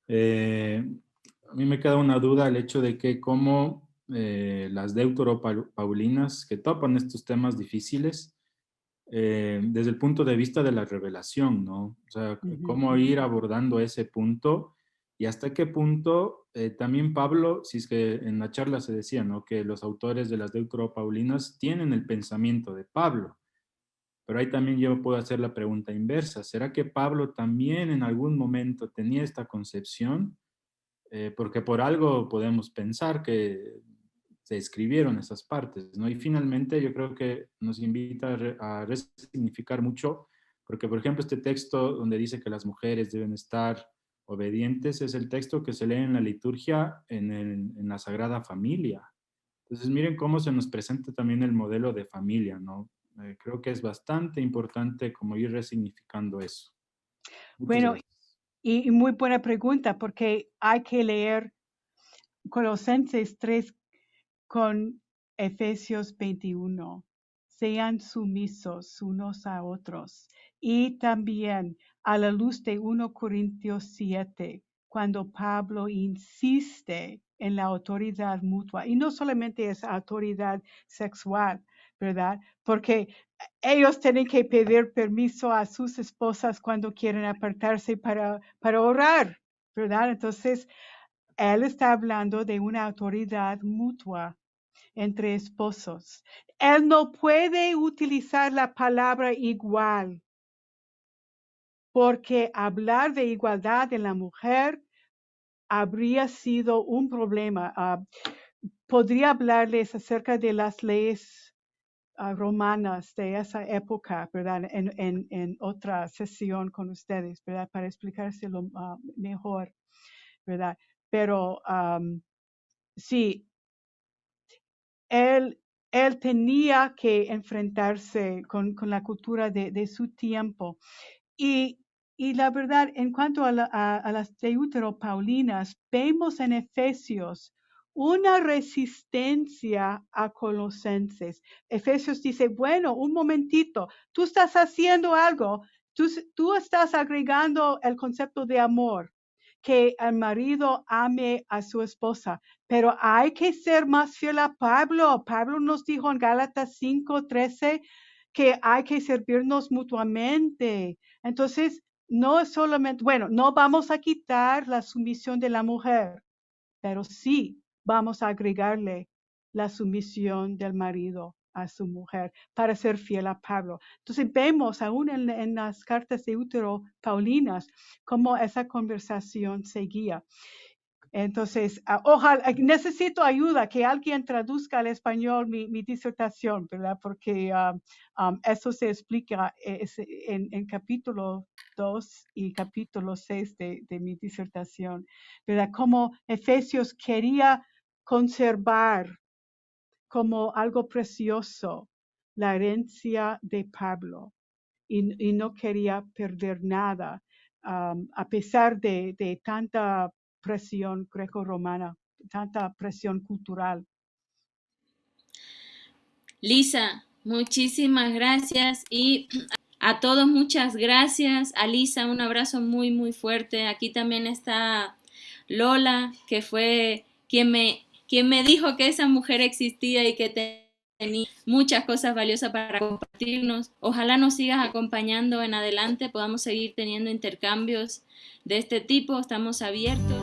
A mí me queda una duda el hecho de que cómo las deuteropaulinas que topan estos temas difíciles desde el punto de vista de la revelación, ¿no? O sea, cómo ir abordando ese punto y hasta qué punto también Pablo, si es que en la charla se decía, ¿no? Que los autores de las deuteropaulinas tienen el pensamiento de Pablo, pero ahí también yo puedo hacer la pregunta inversa. ¿Será que Pablo también en algún momento tenía esta concepción? Porque por algo podemos pensar que se escribieron esas partes, ¿no? Y finalmente yo creo que nos invita a resignificar mucho, porque por ejemplo este texto donde dice que las mujeres deben estar obedientes es el texto que se lee en la liturgia en la Sagrada Familia. Entonces miren cómo se nos presenta también el modelo de familia, ¿no? Creo que es bastante importante como ir resignificando eso.
Bueno, y muy buena pregunta, porque hay que leer Colosenses 3 con Efesios 21. Sean sumisos unos a otros. Y también a la luz de 1 Corintios 7, cuando Pablo insiste en la autoridad mutua. Y no solamente es autoridad sexual, ¿verdad? Porque ellos tienen que pedir permiso a sus esposas cuando quieren apartarse para orar, ¿verdad? Entonces, él está hablando de una autoridad mutua entre esposos. Él no puede utilizar la palabra igual, porque hablar de igualdad en la mujer habría sido un problema. Podría hablarles acerca de las leyes romanas de esa época, ¿verdad? En otra sesión con ustedes, ¿verdad? Para explicárselo mejor, ¿verdad? Pero sí, él tenía que enfrentarse con la cultura de su tiempo. Y la verdad, en cuanto a las deuteropaulinas, vemos en Efesios una resistencia a Colosenses. Efesios dice, bueno, un momentito, tú estás haciendo algo, tú estás agregando el concepto de amor, que el marido ame a su esposa, pero hay que ser más fiel a Pablo. Pablo nos dijo en Gálatas 5:13 que hay que servirnos mutuamente. Entonces, no es solamente, bueno, no vamos a quitar la sumisión de la mujer, pero sí vamos a agregarle la sumisión del marido a su mujer para ser fiel a Pablo. Entonces vemos aún en las cartas de útero paulinas cómo esa conversación seguía. Entonces, ojalá, necesito ayuda, que alguien traduzca al español mi disertación, ¿verdad? Porque eso se explica en capítulo 2 y capítulo 6 de mi disertación, ¿verdad? Cómo Efesios quería conservar como algo precioso la herencia de Pablo y no quería perder nada, a pesar de tanta presión greco-romana, tanta presión cultural.
Lisa, muchísimas gracias y a todos muchas gracias. A Lisa un abrazo muy, muy fuerte. Aquí también está Lola, que fue quien me dijo que esa mujer existía y que tenía muchas cosas valiosas para compartirnos. Ojalá nos sigas acompañando en adelante, podamos seguir teniendo intercambios de este tipo. Estamos abiertos.